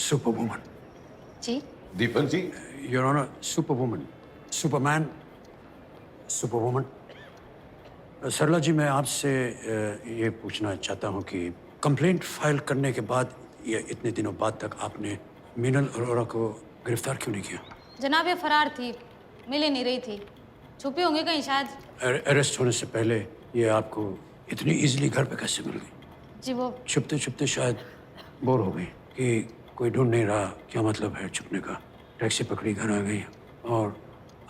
Superwoman. जी Deepak ji, your honour, superwoman, superman, superwoman. Sarla ji, मैं आपसे ये पूछना चाहता हूँ कि कंप्लेंट फाइल करने के बाद या इतने दिनों बाद तक आपने मीनल अरोड़ा को गिरफ्तार क्यों नहीं किया? जनाब, ये फरार थी, मिल ही नहीं रही थी, छुपी होंगी कहीं शायद। अरेस्ट होने से पहले ये आपको इतनी इजीली घर पे कैसे मिल गई? जी वो छुपते छुपते शायद बोर हो गई कि कोई ढूंढ नहीं रहा, क्या मतलब है छुपने का। टैक्सी पकड़ी, घर आ गई और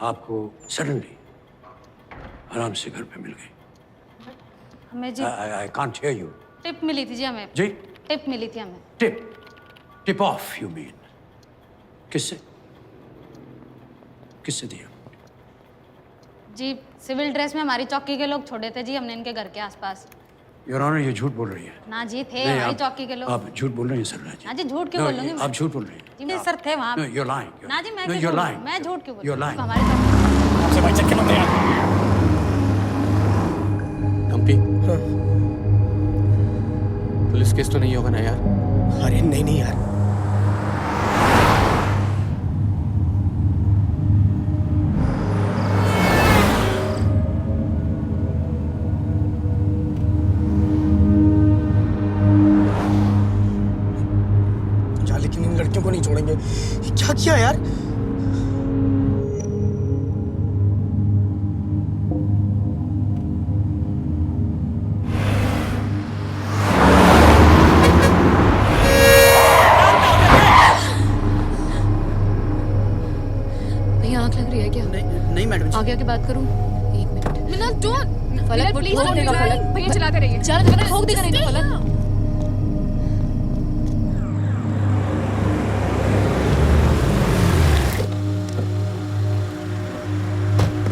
आपको सडनली आराम से घर पे मिल गई। हमें जी I can't hear you. Tip मिली थी जी हमें। जी, टिप मिली थी हमें। Tip off you mean? किससे किससे दिया? जी सिविल ड्रेस में हमारी चौकी के लोग छोड़े थे जी हमने इनके घर के आसपास। योर ऑनर, ये झूठ बोल रही है। ना जी थे नहीं, हमारी आप- चौकी के लोग। आप झूठ बोल रही हैं सरला जी। ना जी झूठ क्यों No, बोलूंगी मैं? आप झूठ बोल रही हैं। जी नहीं सर थे वहाँ। No, you're lying. ना जी मैं No, क्यों you're झूठ- lying. मैं झूठ क्यों You're बोलूँ? lying. हमारी चौकी आपसे भाई चक्के मत यार। कंपी, पुलिस केस तो नहीं होगा ना यार? अरे नहीं नहीं यार, जा, लेकिन इन लड़कियों को नहीं छोड़ेंगे। ये क्या किया यार? भैया आँख लग रही है क्या? नहीं मैडम जी। आगे आके बात करूं? एक मिनट। मिनल डोंट फलक वो ठोक देगा फलक। भैया चलाते रहिए। चल मैं ठोक देगा नहीं तो फलक।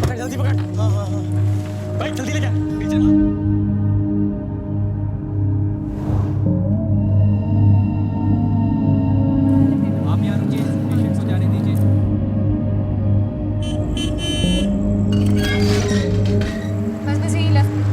पकड़, जल्दी पकड़। हाँ हाँ हाँ, भाई जल्दी ले जा, पीछे ना। आप यहाँ रुकिए, पेशेंट को जाने दीजिए। बस यही लेफ्ट।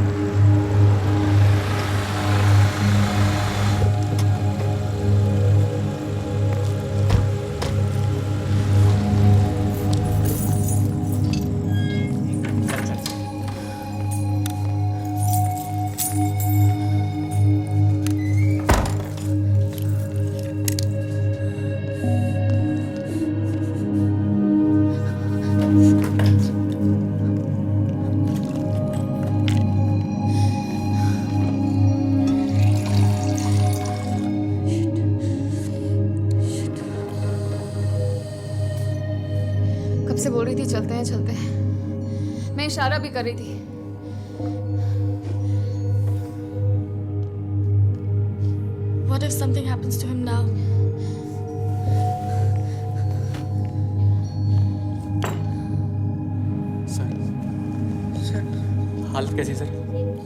कब से बोल रही थी चलते हैं चलते हैं। मैं इशारा भी कर रही थी। What if something happens to him now? Sir, हालत कैसी सर?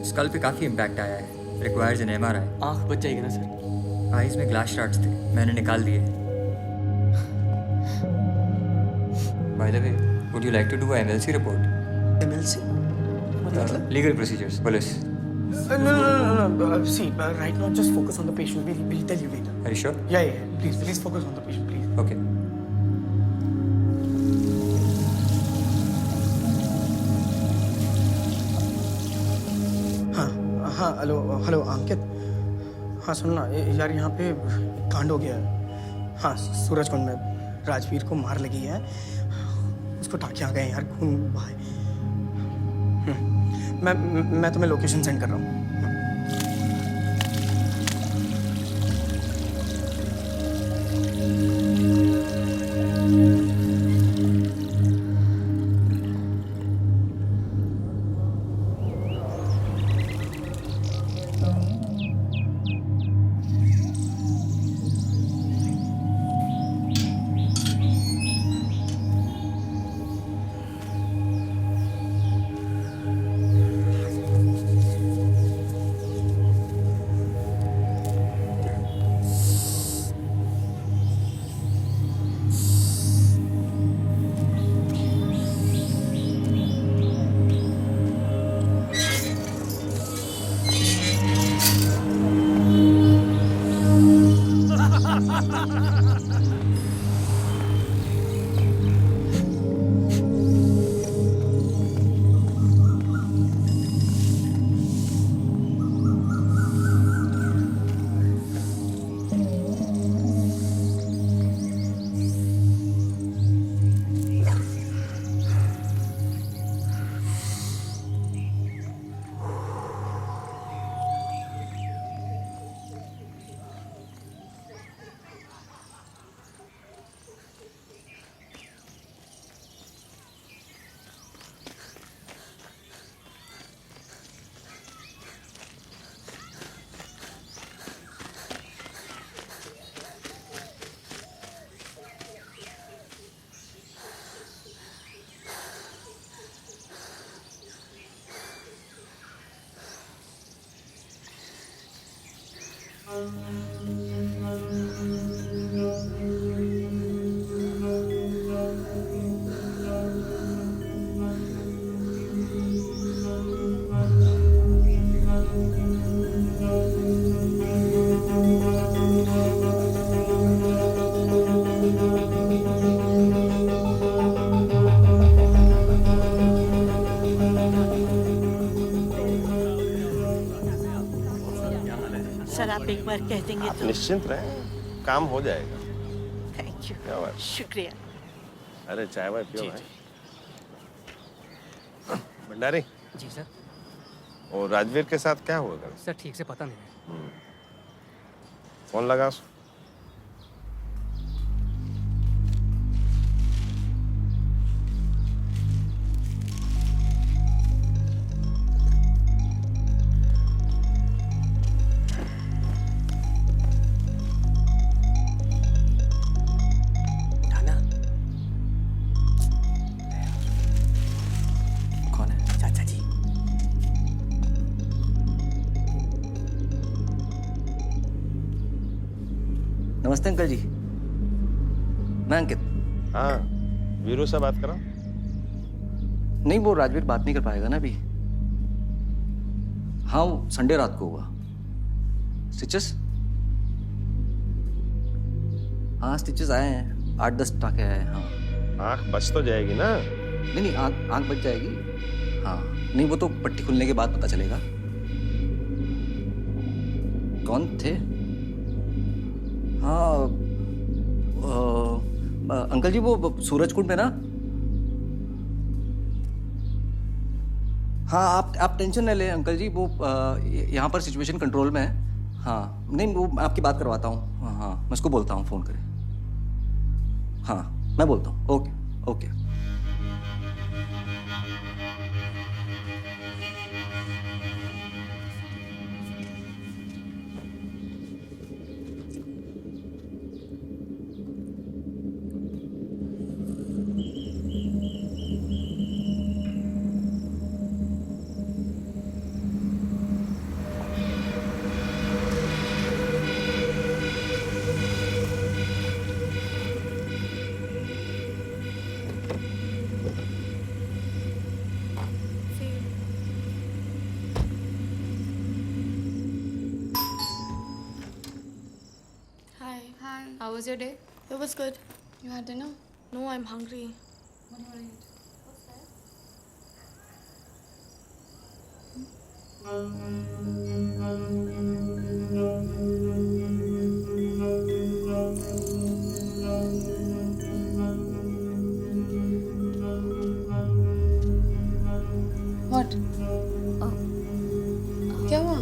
स्कल पे काफ़ी इम्पैक्ट आया है, रिक्वायर्स एन एमआरआई। आँख बच जाएगी ना सर? आईज में ग्लास शार्ट्स थे, मैंने निकाल दिए। By the way, would you like to do MLC report? MLC मतलब? Legal procedures, police. No. See, right now just focus on the patient. We'll tell you later. Are you sure? Yeah. Please focus on the patient, please. Okay. हाँ, hello अंकित। हाँ सुनना यार, यहाँ पे कांड हो गया है। हाँ, सूरजकुंड में राजवीर को मार लगी है। उसको टाँके आ गए यार, खून बहा है। मैं तुम्हें लोकेशन सेंड कर रहा हूँ। सर आप एक बार कह देंगे आप तो निश्चिंत रहें, काम हो जाएगा। थैंक यू क्या बात? शुक्रिया अरे चाय वाय पियो भाई। भंडारी, जी सर। और राजवीर के साथ क्या हुआ कल? सर ठीक से पता नहीं है। फोन लगा उसको। उठाना। कौन है? चाचा जी। नमस्ते अंकल जी, मैं अंकित। हाँ, वीरू से बात करो। नहीं, वो राजवीर बात नहीं कर पाएगा ना अभी। हाँ, वो संडे रात को हुआ। स्टिचेस? हाँ, स्टिचेस आए हैं, 8-10 टाके आए हैं। हाँ। आँख बच तो जाएगी ना? नहीं, आँख बच जाएगी। हाँ, नहीं वो तो पट्टी खुलने के बाद पता चलेगा। कौन थे? हाँ, अंकल जी वो सूरजकुंड में ना। हाँ, आप टेंशन न लें अंकल जी, वो यहाँ पर सिचुएशन कंट्रोल में है। हाँ, नहीं वो मैं आपकी बात करवाता हूँ। हाँ हाँ, मैं उसको बोलता हूँ फ़ोन करें। हाँ, मैं बोलता हूँ। Okay okay. Hi. Hi. How was your day? It was good. You had dinner? No, I'm hungry. What do you want to eat? What? क्या हुआ?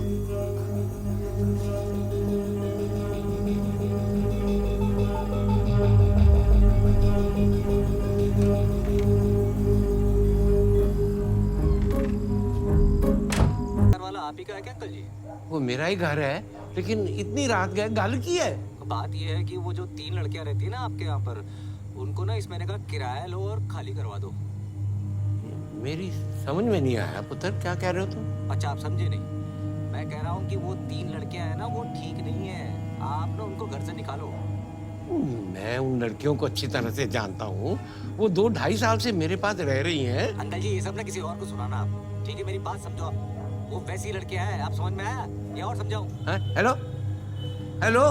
वाला आप ही का है क्या अंकल जी? वो मेरा ही घर है, लेकिन इतनी रात गए गल की है। बात ये है कि वो जो 3 लड़कियां रहती है ना आपके यहाँ पर, उनको ना इस महीने का किराया लो और खाली करवा दो। मेरी समझ में नहीं आया पुत्र, क्या कह रहे हो तुम? अच्छा आप समझे नहीं, मैं कह रहा हूँ कि वो 3 लड़कियां हैं ना वो ठीक नहीं है, आप ना उनको घर से निकालो। मैं उन लड़कियों को अच्छी तरह से जानता हूँ, वो 2-2.5 साल से मेरे पास रह रही हैं। अंकल जी ये सब ना किसी और को सुनाना आप, ठीक है? मेरी बात समझो आप, वो वैसी लड़कियां हैं, आप समझ में आया या और समझाऊं? Hello hello,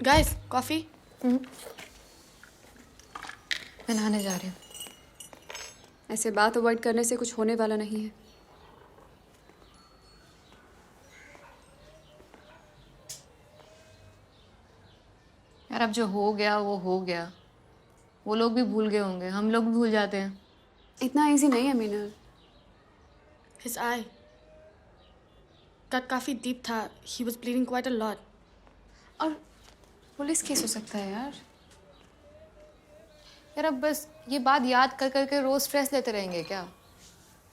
Guys, coffee? मैं नहाने जा रही हूँ। ऐसे बात अवॉइड करने से कुछ होने वाला नहीं है। यार अब जो हो गया वो हो गया। वो लोग भी भूल गए होंगे, हम लोग भी भूल जाते हैं। इतना इजी नहीं है मीनल। His eye cut काफी deep था. He was bleeding quite a lot. और पुलिस केस हो सकता है यार। यार अब बस ये बात याद कर करके रोज स्ट्रेस लेते रहेंगे क्या?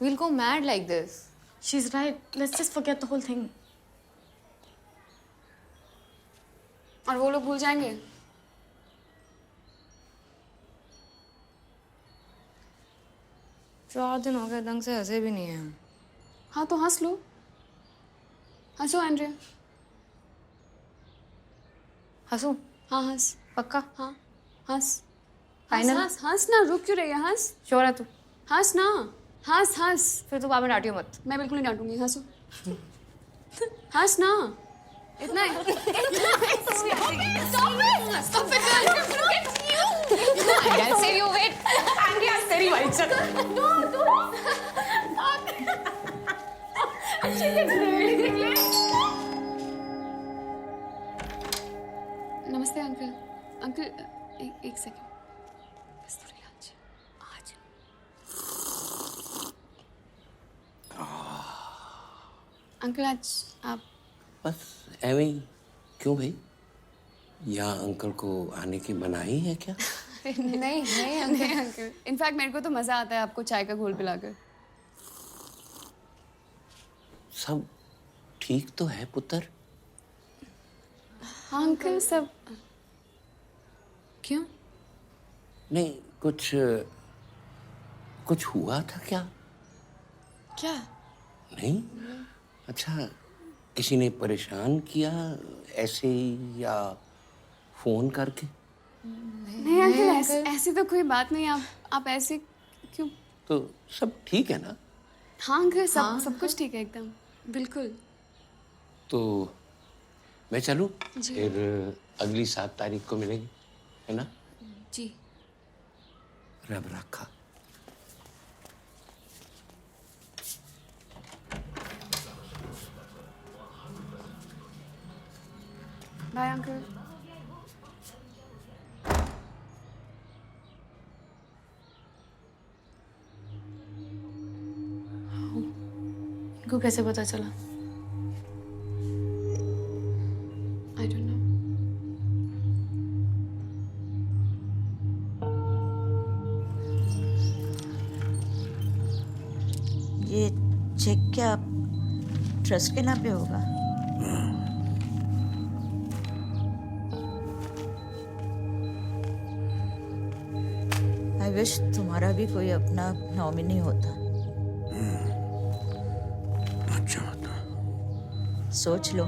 We'll go mad like this. She's right. Let's just forget the whole thing. और वो लोग भूल जाएंगे। 4 दिन हो गए, ढंग से हंसे भी नहीं है हम। हाँ तो हंस लो। हंसो एंड्रिया। हंसू? हाँ हंस। पक्का? हाँ हंस। Final? हंस हंस ना, रुक क्यों रही है? हंस। श्योर है तू? हंस ना, हंस हंस। फिर तू बाद में डांटियो मत। मैं बिल्कुल नहीं डांटूंगी, हंसो। हंस ना, इतना नमस्ते अंकल। अंकल एक सेकंड, बस थोड़ी आज अंकल आज आप बस एवं ही। क्यों भाई, यहाँ अंकल को आने की मनाही है क्या? नहीं नहीं अंकल। इनफैक्ट मेरे को तो मजा आता है आपको चाय का घोल पिलाकर। सब ठीक तो है पुत्र? हाँ अंकल सब। क्यों? नहीं, कुछ हुआ था क्या? क्या? नहीं? अच्छा, किसी ने परेशान किया ऐसे ही या फोन करके? नहीं अंकल, ऐसी तो कोई बात नहीं। आप ऐसे क्यों? तो सब ठीक है ना? हाँ अंकल, सब कुछ ठीक है एकदम, बिल्कुल। तो मैं चलूं? फिर अगली 7 तारीख को मिलेंगे, है ना? जी। रब रखा। Bye uncle. इनको कैसे पता चला? I don't know. ये चेक क्या ट्रस्ट के नाम पे होगा? आई विश तुम्हारा भी कोई अपना नॉमिनी होता। अच्छा होता। सोच लो,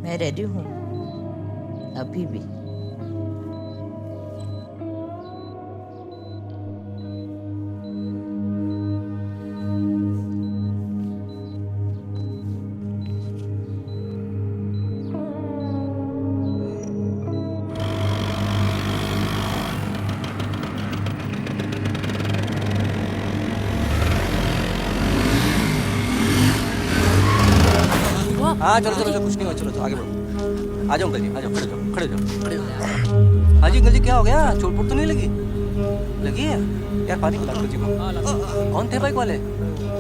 मैं रेडी हूँ अभी भी। हाँ चलो चलो चलो, कुछ नहीं हुआ, चलो आगे बढ़ो। आ जाओ अंकल जी, आ जाओ, खड़े जाओ। हाँ जी अंकल जी, क्या हो गया? चोट पोट तो नहीं लगी? लगी है यार? पानी पिला अंकल जी को। कौन थे बाइक वाले?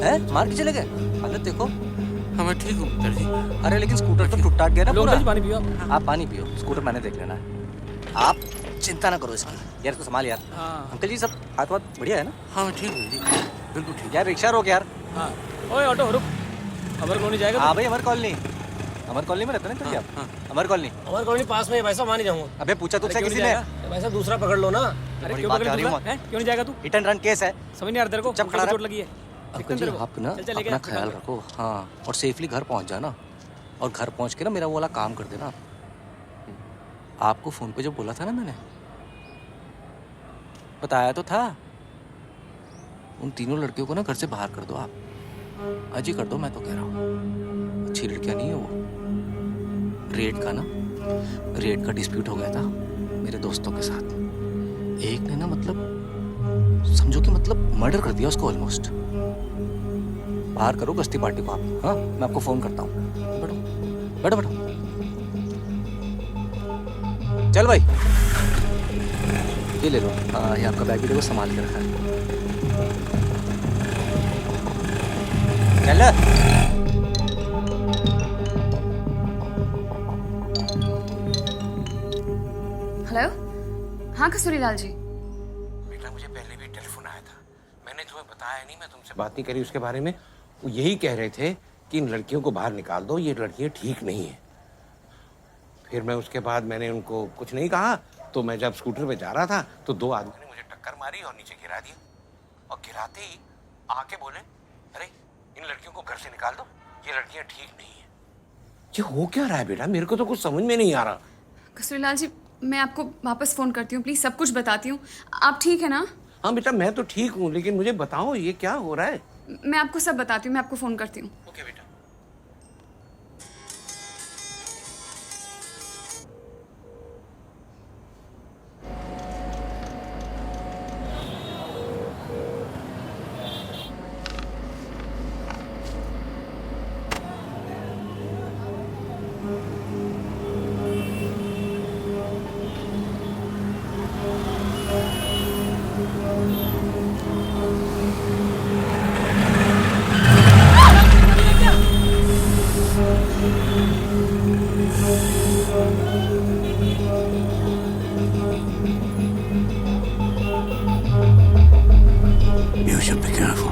हैं, मार के चले गए? हालत देखो। हाँ मैं ठीक हूँ पुत्र जी। अरे लेकिन स्कूटर तो टूट टाट गया ना पूरा। पानी पियो। आप पानी पियो, स्कूटर मैंने देख लेना है। आप चिंता ना करो इसकी। यार इसको संभाल यार। अंकल जी सब हाथ वाथ बढ़िया है ना? हाँ मैं ठीक हूँ जी, बिल्कुल ठीक। यार रिक्शा रोक यार। हाँ ओए ऑटो रुक। अमर कॉलोनी जाएगा? हाँ भाई, अमर कॉलोनी। अमर कॉलोनी में रहते ना अंकल जी आप? अमर कॉलोनी। अमर कॉलोनी पास में है, वैसा वहाँ नहीं जाऊँगा। अबे पूछा तुझसे किसी ने? वैसा दूसरा पकड़ लो ना। अरे बड़ी क्यों बात पकड़ आ रही दूसरा? हूँ। हैं? क्यों नहीं जाएगा तू? हिट एंड रन केस है। समझ नहीं आ रहा तेरे को? चुप खड़ा रह। चोट लगी है। अंकल जी आप ना अपना ख्याल रखो। हाँ, और सेफली घर पहुंच जाना। और घर पहुंच के ना मेरा वो वाला काम कर देना। आपको फोन पे जो बोला था ना मैंने, बताया तो था। उन तीनों लड़कियों को ना घर से बाहर कर दो आप। आज ही कर दो, मैं तो कह रहा हूँ। अच्छी लड़कियां नहीं है वो, रेट का डिस्प्यूट हो गया था मेरे दोस्तों के साथ। एक ने ना मतलब समझो कि मतलब मर्डर कर दिया उसको ऑलमोस्ट। बाहर करो गश्ती पार्टी को आप। हाँ, मैं आपको फोन करता हूँ। बैठो बैठो बैठो। चल भाई, ये ले लो। हाँ, ये आपका बैग भी देखो, संभाल के रखा है। चल। हेलो, हाँ कसूरीलाल जी। बेटा मुझे पहले भी टेलीफोन आया था, मैंने तुम्हें बताया नहीं, मैं तुमसे बात नहीं करी उसके बारे में। वो यही कह रहे थे कि इन लड़कियों को बाहर निकाल दो, ये लड़कियां ठीक नहीं है। फिर मैं उसके बाद मैंने उनको कुछ नहीं कहा, तो मैं जब स्कूटर पे जा रहा था तो दो आदमी ने मुझे टक्कर मारी और नीचे गिरा दिया, और गिराते ही आके बोले, अरे इन लड़कियों को घर से निकाल दो, ये लड़कियां ठीक नहीं है। ये हो क्या रहा है बेटा, मेरे को तो कुछ समझ में नहीं आ रहा। कसूरीलाल जी, मैं आपको वापस फोन करती हूँ, प्लीज सब कुछ बताती हूँ। आप ठीक है ना? हाँ बेटा मैं तो ठीक हूँ, लेकिन मुझे बताओ ये क्या हो रहा है। मैं आपको सब बताती हूँ, मैं आपको फोन करती हूँ। ओके बेटा। You should be careful.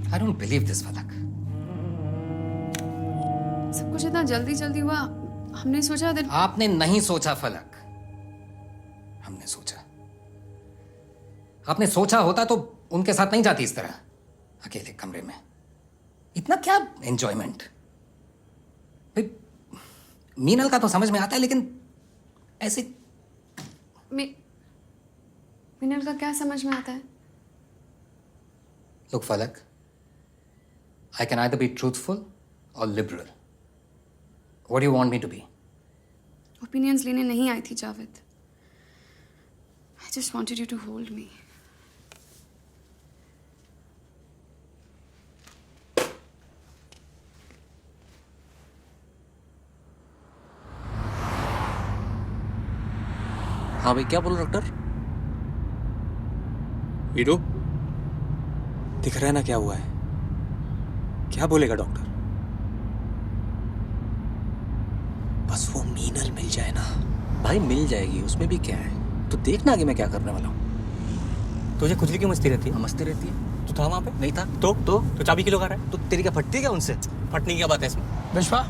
I don't believe this, फलक। सब कुछ इतना जल्दी जल्दी हुआ, हमने सोचा that... आपने नहीं सोचा फलक, हमने सोचा। आपने सोचा होता तो उनके साथ नहीं जाती इस तरह अकेले कमरे में। इतना क्या एंजॉयमेंट। मीनल का तो समझ में आता है, लेकिन ऐसे मीनल का क्या समझ में आता है? Look, Falak, I can either be truthful or liberal. What do you want me to be? Opinions लेने नहीं आई थी Javed. I just wanted you to hold me. हाँ भाई, क्या बोलो डॉक्टर? वीरू, दिख रहा है ना क्या हुआ है? क्या बोलेगा डॉक्टर? बस वो मीनल मिल जाए ना। भाई मिल जाएगी, उसमें भी क्या है। तो देखना आगे मैं क्या करने वाला हूँ। तुझे खुजली क्यों मस्ती रहती है? मस्ती रहती है। तू था वहाँ पे? नहीं था। तो चाबी क्यों लगा रहा है? तो तेरी क्या फटती है क्या उनसे? फटने की क्या बात है इसमें? विश्वा,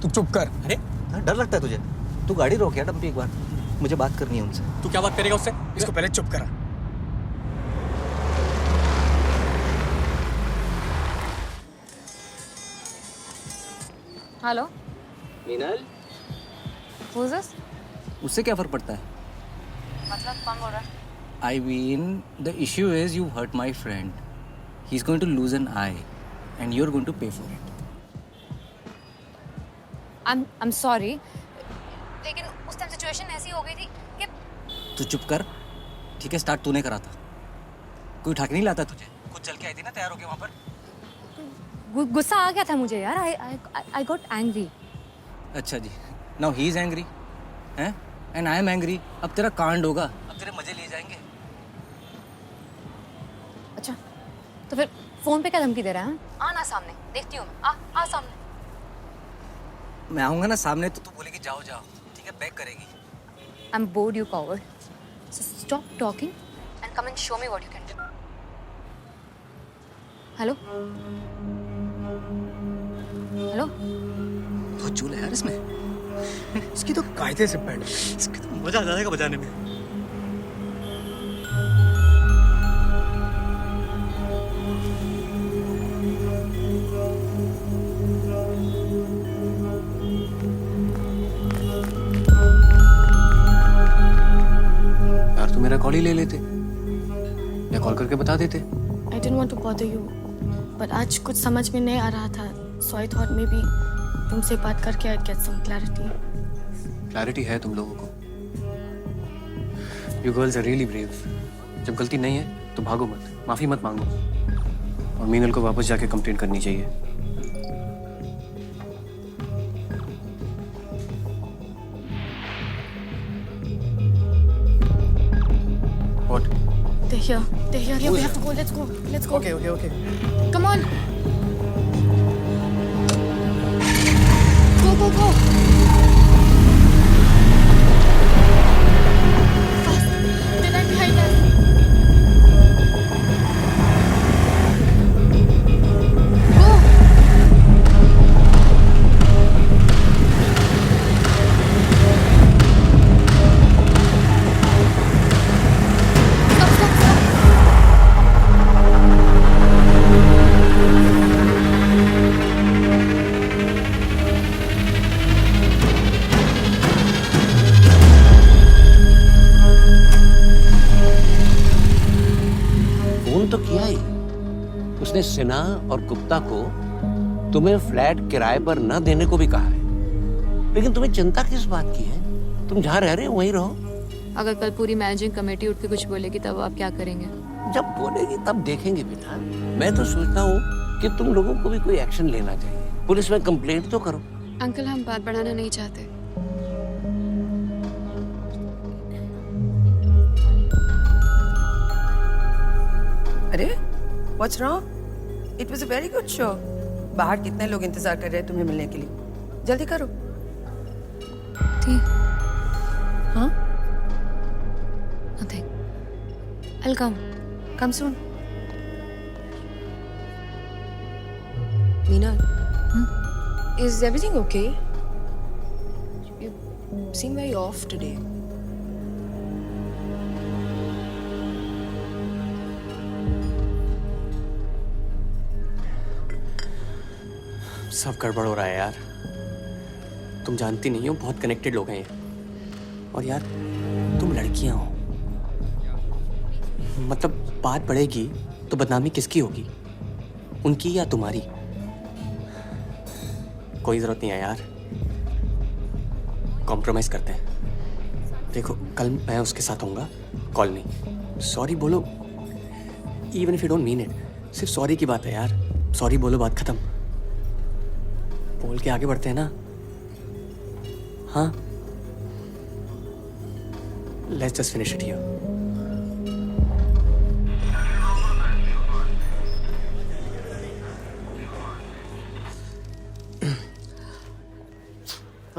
तू चुप कर। अरे डर लगता है तुझे? तू गाड़ी रोक यार डम्पी, एक बार मुझे बात करनी है उनसे। तू क्या बात करेगा उससे? इसको पहले चुप करा। Hello, Meenal, who's this? उससे क्या फर्क पड़ता है? मतलब कौन बोल रहा है? I mean, the issue is you hurt my friend. He's going to lose an eye, and you're going to pay for it. I'm sorry, लेकिन उस टाइम सिचुएशन ऐसी हो गई थी कि तू चुप कर, ठीक है? स्टार्ट तूने करा था, कोई उठा के नहीं लाता तुझे। खुद चल के आई थी ना तैयार होके वहाँ पर। गुस्सा आ गया था मुझे यार। I got angry. अच्छा जी, now he is angry, हैं? And I am angry. अब तेरा कांड होगा, अब तेरे मजे लिए जाएंगे। अच्छा, तो फिर फोन पे क्या धमकी दे रहा है? आना सामने, देखती हूँ मैं। आ सामने। मैं आऊँगा ना सामने तो तू बोलेगी जाओ जाओ, ठीक है? बैक करेगी। I'm bored, you coward. So stop talking and come and show me what you can do. Hello? Hello? बहुत चूल है यार इसमें। इसकी तो कायदे से बैंड है। इसका तो मजा आ जाएगा बजाने में। यार तू मेरा कॉल ही ले लेते या कॉल करके बता देते। I didn't want to bother you, but आज कुछ समझ में नहीं आ रहा था, so I thought maybe तुमसे बात करके I'd get some clarity. Clarity है तुम लोगों को। You girls are really brave. जब गलती नहीं है तो भागो मत, माफी मत मांगो, और मीनल को वापस जाके कंप्लेंट करनी चाहिए। What? They're here. They're here. We have to go. Let's go. Let's go. Okay. Come on. Go. Fast. They're right behind us. Go. Stop. Phone तो किया ही। उसने सिन्हा और गुप्ता को तुम्हें फ्लैट किराए पर न देने को भी कहा है, लेकिन तुम्हें चिंता किस बात की है? तुम जहाँ रह रहे हो वहीं रहो। अगर कल पूरी मैनेजिंग कमेटी उठ के कुछ बोलेगी तब आप क्या करेंगे? जब बोलेगी तब देखेंगे बेटा। मैं तो सोचता हूँ कि तुम लोगों को भी कोई एक्शन लेना चाहिए। पुलिस में कंप्लेंट तो करो। अंकल हम बात बढ़ाना नहीं चाहते। अरे what's wrong? It was a very good show. बाहर कितने लोग इंतजार कर रहे हैं तुम्हें मिलने के लिए। जल्दी करो। ठीक। हाँ? Nothing. I'll come. Come soon. Meena, is everything okay? You seem very off today. सब गड़बड़ हो रहा है यार। तुम जानती नहीं हो, बहुत कनेक्टेड लोग हैं ये। और यार तुम लड़कियां हो, मतलब बात बढ़ेगी तो बदनामी किसकी होगी, उनकी या तुम्हारी? कोई जरूरत नहीं है यार, कॉम्प्रोमाइज करते हैं। देखो कल मैं उसके साथ होऊंगा, कॉल नहीं। सॉरी बोलो, even if you don't mean it. सिर्फ सॉरी की बात है यार, सॉरी बोलो, बात खत्म। बोल के आगे बढ़ते हैं ना। हाँ, let's just finish it here.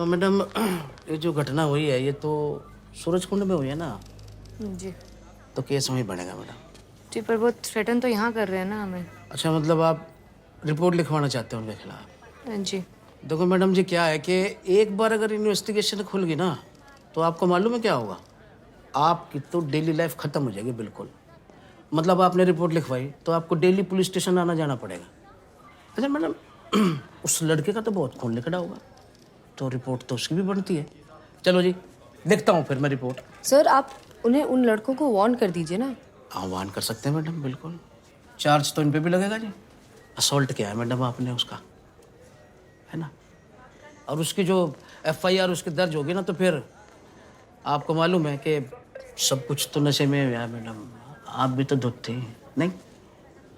Madam, ये जो घटना हुई है ये तो सूरज कुंड में हुई है ना? जी। तो केस वहीं बनेगा मैडम। जी पर वो थ्रेटन तो यहाँ कर रहे हैं ना हमें। अच्छा, मतलब आप रिपोर्ट लिखवाना चाहते हो उनके खिलाफ? जी। देखो मैडम जी, क्या है कि एक बार अगर इन्वेस्टिगेशन खुल गई ना तो आपको मालूम है क्या होगा? आपकी तो डेली लाइफ खत्म हो जाएगी बिल्कुल। मतलब आपने रिपोर्ट लिखवाई तो आपको डेली पुलिस स्टेशन आना जाना पड़ेगा। अच्छा मैडम, उस लड़के का तो बहुत खून निकला होगा, तो रिपोर्ट तो उसकी भी बनती है। चलो जी, देखता हूँ फिर मैं रिपोर्ट। सर आप उन्हें उन लड़कों को वार्न कर दीजिए ना। हाँ, वार्न कर सकते हैं मैडम, बिल्कुल। चार्ज तो इन पे भी लगेगा जी। असॉल्ट किया है मैडम आपने उसका, है ना? और उसकी जो FIR उसकी दर्ज होगी ना तो फिर आपको मालूम है कि सब कुछ तो नशे में है मैडम। आप भी तो धुत थी, नहीं?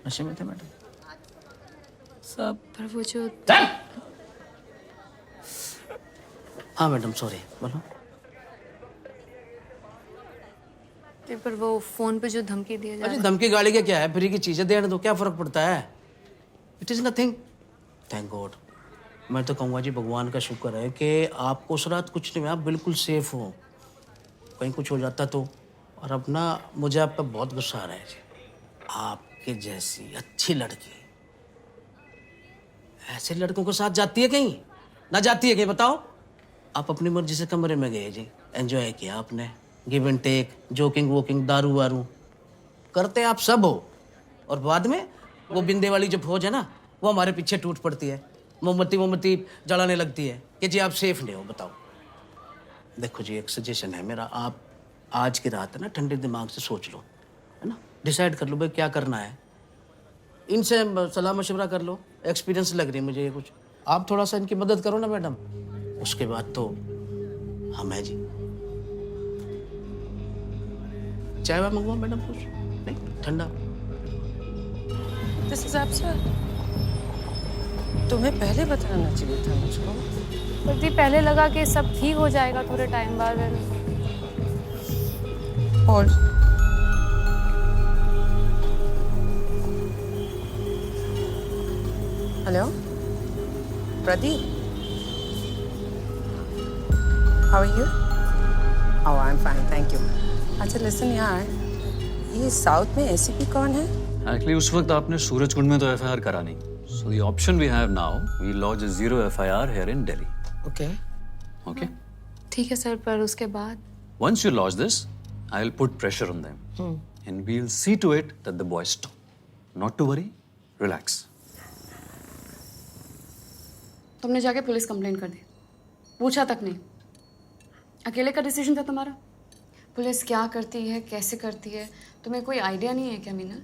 नशे में थे मैडम सब। पर वो जो हाँ मैडम, सॉरी, बोलो। पर वो फोन पे जो धमकी दिया जा रहा अच्छा, धमकी गाड़ी का क्या है? फ्री की चीजें देने तो क्या फर्क पड़ता है? It is nothing. Thank God. मैं तो कहूँगा जी, भगवान का शुक्र है कि आपको उस रात कुछ नहीं हुआ, आप बिल्कुल सेफ हो। कहीं कुछ हो जाता तो। और अब ना मुझे आप पर बहुत गुस्सा आ रहा है जी। आपके जैसी अच्छी लड़की ऐसे लड़कों के साथ जाती है कहीं? ना जाती है कहीं, बताओ? आप अपनी मर्जी से कमरे में गए जी, एंजॉय किया आपने, गिव एंड टेक, जोकिंग वोकिंग, दारू वारू करते आप सब हो, और बाद में वो बिंदे वाली जो फौज है ना, वो हमारे पीछे टूट पड़ती है, मोमबत्ती जलाने लगती है कि जी आप सेफ नहीं हो। बताओ, देखो जी एक सजेशन है मेरा, आप आज की रात है ना ठंडे दिमाग से सोच लो, है ना, डिसाइड कर लो भाई क्या करना है, इनसे सलाह मशवरा कर लो, एक्सपीरियंस लग रही है मुझे ये कुछ, आप थोड़ा सा इनकी मदद करो ना मैडम, उसके बाद तो हम है जी। चाय वाय मंगवाओ मैडम कुछ? नहीं, ठंडा। This is absurd. तुम्हें पहले बताना चाहिए था मुझको। प्रदीप पहले लगा कि सब ठीक हो जाएगा थोड़े टाइम बाद। और hello Pradeep, how are you? Oh I am fine, thank you. अच्छा लिसन यार, ये साउथ में एसीपी कौन है? एक्चुअली उस वक्त आपने सूरज कुंड में तो एफआईआर करा नहीं, so the option we have now, we launch a zero FIR here in Delhi. Okay okay, ठीक है सर, पर उसके बाद once you launch this, I'll put pressure on them, and we'll see to it that the boys stop. Not to worry, relax. तुमने जाके police complaint कर दी, पूछा तक नहीं? अकेले का डिसीजन था तुम्हारा? पुलिस क्या करती है, कैसे करती है, तुम्हें कोई आइडिया नहीं है क्या मीनल?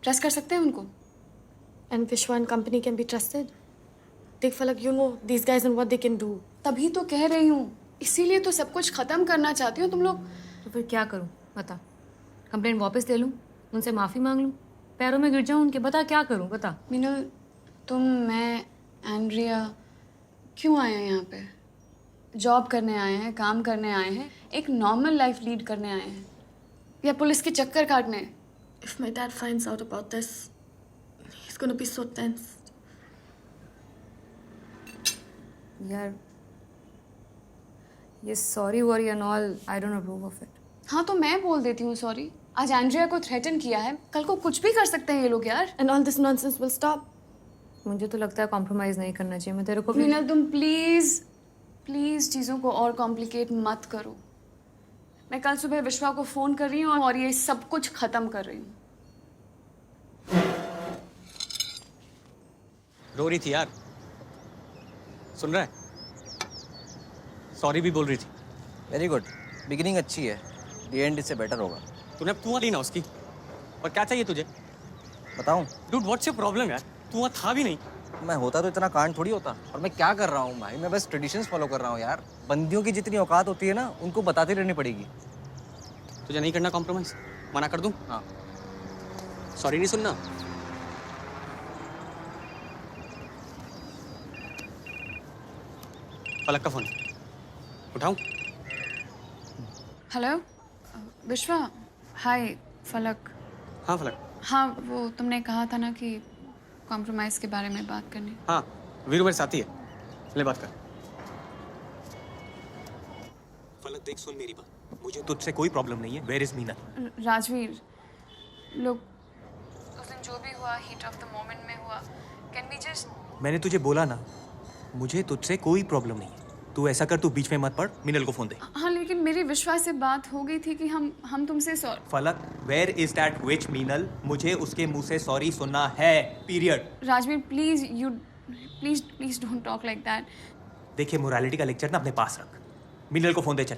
ट्रस्ट कर सकते हैं उनको? And Vishwa and company can be trusted. देख फलक, you know these guys and what they can do. तभी तो कह रही हूँ, इसीलिए तो सब कुछ खत्म करना चाहती हूँ तुम लोग। तो फिर क्या करूं बता? कंप्लेंट वापस ले लूं, उनसे माफ़ी मांग लूं, पैरों में गिर जाऊं उनके? बता क्या करूं, बता। मीनल, तुम, मैं, एंड्रिया क्यों आए हैं यहाँ पे? जॉब करने आए हैं, काम करने आए हैं, एक नॉर्मल लाइफ लीड करने आए हैं, या पुलिस के चक्कर काटने? If my dad finds out about this, he's gonna be so tense. यार ये sorry worry and all, I don't approve of it. हाँ तो मैं बोल देती हूँ सॉरी। आज एंड्रिया को थ्रेटन किया है, कल को कुछ भी कर सकते हैं ये लोग यार। And all this nonsense will stop. मुझे तो लगता है कॉम्प्रोमाइज़ नहीं करना चाहिए। मैं तेरे को भी मीनल, तुम प्लीज चीज़ों को और कॉम्प्लिकेट मत करो। मैं कल सुबह विश्वा को फ़ोन कर रही हूँ और ये सब कुछ ख़त्म कर रही हूँ। रो रही थी यार, सुन रहा है? सॉरी भी बोल रही थी। वेरी गुड, बिगिनिंग अच्छी है, द एंड इससे बेटर होगा। तूने अब तू ली ना उसकी, और क्या चाहिए तुझे? बताऊं? डूड व्हाट्स योर प्रॉब्लम यार? तू वहाँ था भी नहीं। मैं होता तो इतना कांड थोड़ी होता। और मैं क्या कर रहा हूँ भाई, मैं बस ट्रेडिशंस फॉलो कर रहा हूँ यार। बंदियों की जितनी औकात होती है ना, उनको बताती रहनी पड़ेगी। तुझे नहीं करना कॉम्प्रोमाइज? मना कर दूं? हाँ। सॉरी नहीं सुनना? पलक का फोन उठाऊं? हेलो विश्वा, हाय फलक। हाँ फलक। हाँ वो तुमने कहा था ना कि कॉम्प्रोमाइज़ के बारे में बात करनी। हाँ वीरू मेरे साथी है, ले बात कर। फलक देख, सुन मेरी बात, मुझे तुझसे कोई प्रॉब्लम नहीं है। Where is Meena? राजवीर, लोग उस दिन जो भी हुआ हीट ऑफ द मोमेंट में हुआ, कैन वी जस्ट? मैंने तुझे बोला ना, मुझे तुझसे कोई प्रॉब्लम नहीं है। तू ऐसा कर, तू बीच में मत पड़, मिनल को फोन दे। हाँ लेकिन मेरी विश्वास से बात हो गई थी कि हम तुमसे Falak, where is that witch Meenal? मुझे उसके मुंह से सॉरी सुनना है, period. Rajveer please don't talk like that. देखिए, मोरालिटी का लेक्चर ना अपने पास रख। मिनल को फोन दे चल।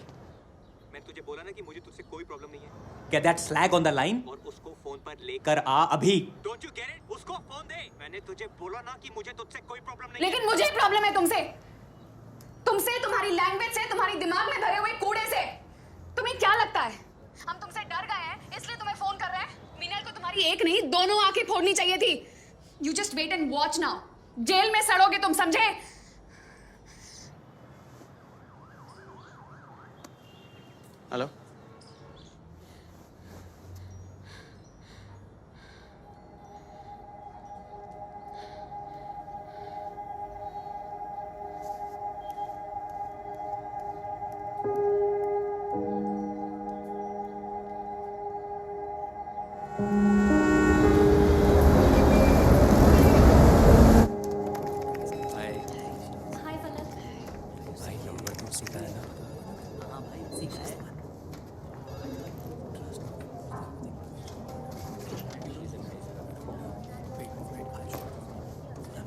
मैंने तुझे बोला ना कि मुझे तुझसे कोई प्रॉब्लम नहीं है। Get that slag on the line और उसको फोन पर लेकर आ अभी। Don't you get it? उसको फोन दे। मैंने तुझे बोला ना कि मुझे तुझसे कोई प्रॉब्लम नहीं है। लेकिन मुझे प्रॉब्लम है तुमसे, तुम्हारी लैंग्वेज से, तुम्हारी दिमाग में भरे हुए कूड़े से। तुम्हें क्या लगता है हम तुमसे डर गए हैं इसलिए तुम्हें फोन कर रहे हैं? मीनल को तुम्हारी एक नहीं, दोनों आंखें फोड़नी चाहिए थी। You just wait and watch now. Jail में सड़ोगे तुम, समझे? हेलो,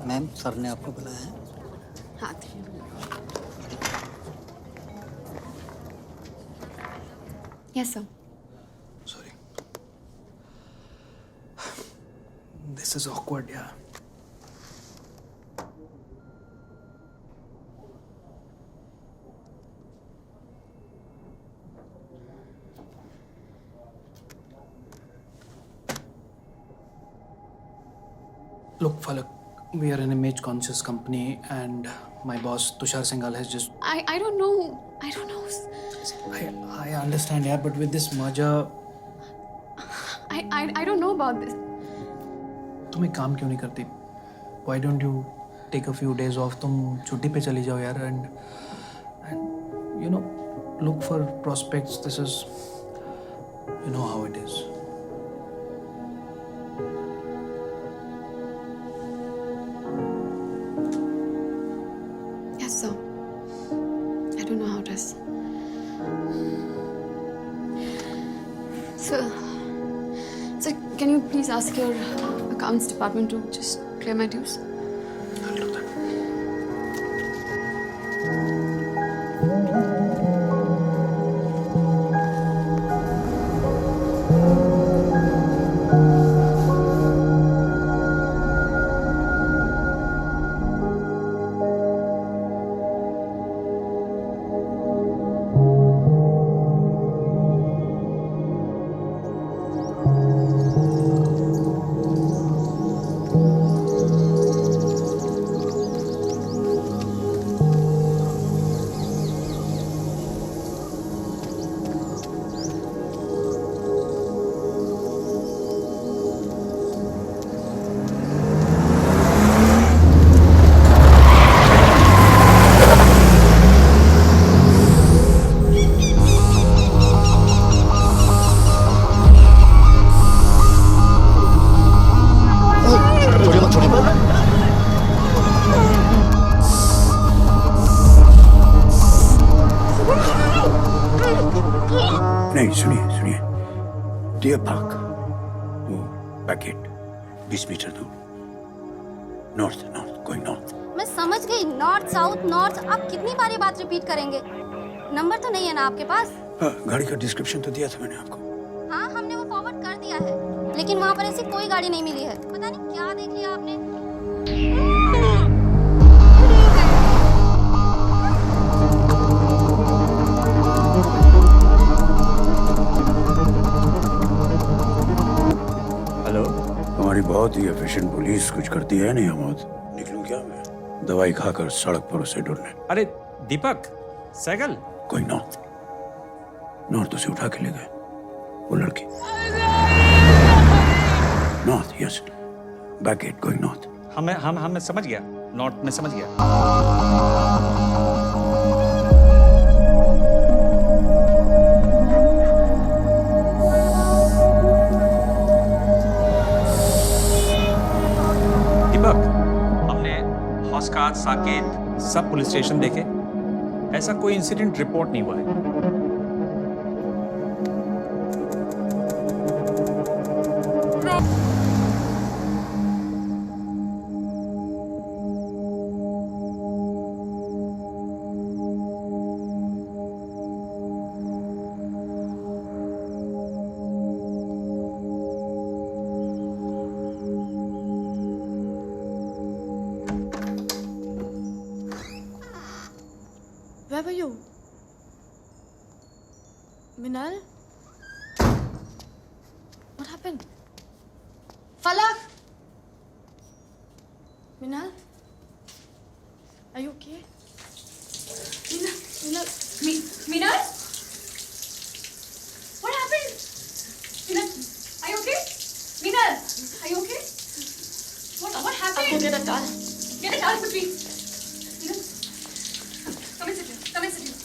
मैम सर ने आपको बुलाया है। हाँ yes sir sorry, this is awkward यार। Look, Falak, we are an image-conscious company, and my boss Tushar Singhal has just. I don't know. I understand, yeah, but with this merger, I don't know about this. तुम एक काम क्यों नहीं करती? Why don't you take a few days off? तुम छुट्टी पे चली जाओ यार, and you know, look for prospects. This is, you know how it is. Yes sir. I don't know how it is. So, can you please ask your accounts department to just clear my dues? I'll do that. नहीं, सुनिए deer park, वो packet 20 metre दूर, north going north. मैं समझ गई, north south north. आप कितनी बार ये बात रिपीट करेंगे? नंबर तो नहीं है ना आपके पास? हाँ, गाड़ी का डिस्क्रिप्शन तो दिया था मैंने आपको। हाँ, हमने वो फॉरवर्ड कर दिया है, लेकिन वहाँ पर ऐसी कोई गाड़ी नहीं मिली है। पता नहीं क्या देख लिया आपने। हेलो, हमारी बहुत ही एफिशिएंट पुलिस कुछ करती है नहीं। हम निकलूं क्या मैं? दवाई खाकर सड़क पर उसे ढूंढने। अरे दीपक, साइकिल कोई नॉर्थ उसे उठा के ले गए, वो लड़की। North, yes, back gate going north. हम समझ गया, नॉर्थ में समझ गया। दीपक, हमने हौसकात, साकेत सब पुलिस स्टेशन देखे, ऐसा कोई इंसिडेंट रिपोर्ट नहीं हुआ है। Where were you? Minal? What happened? Falak! Minal? Are you okay? Minal? Minal? What happened? Minal, are you okay? Minal, are you okay? What happened? I'll go get a towel. Get a towel quickly. Minal, come and sit here. Come and sit here.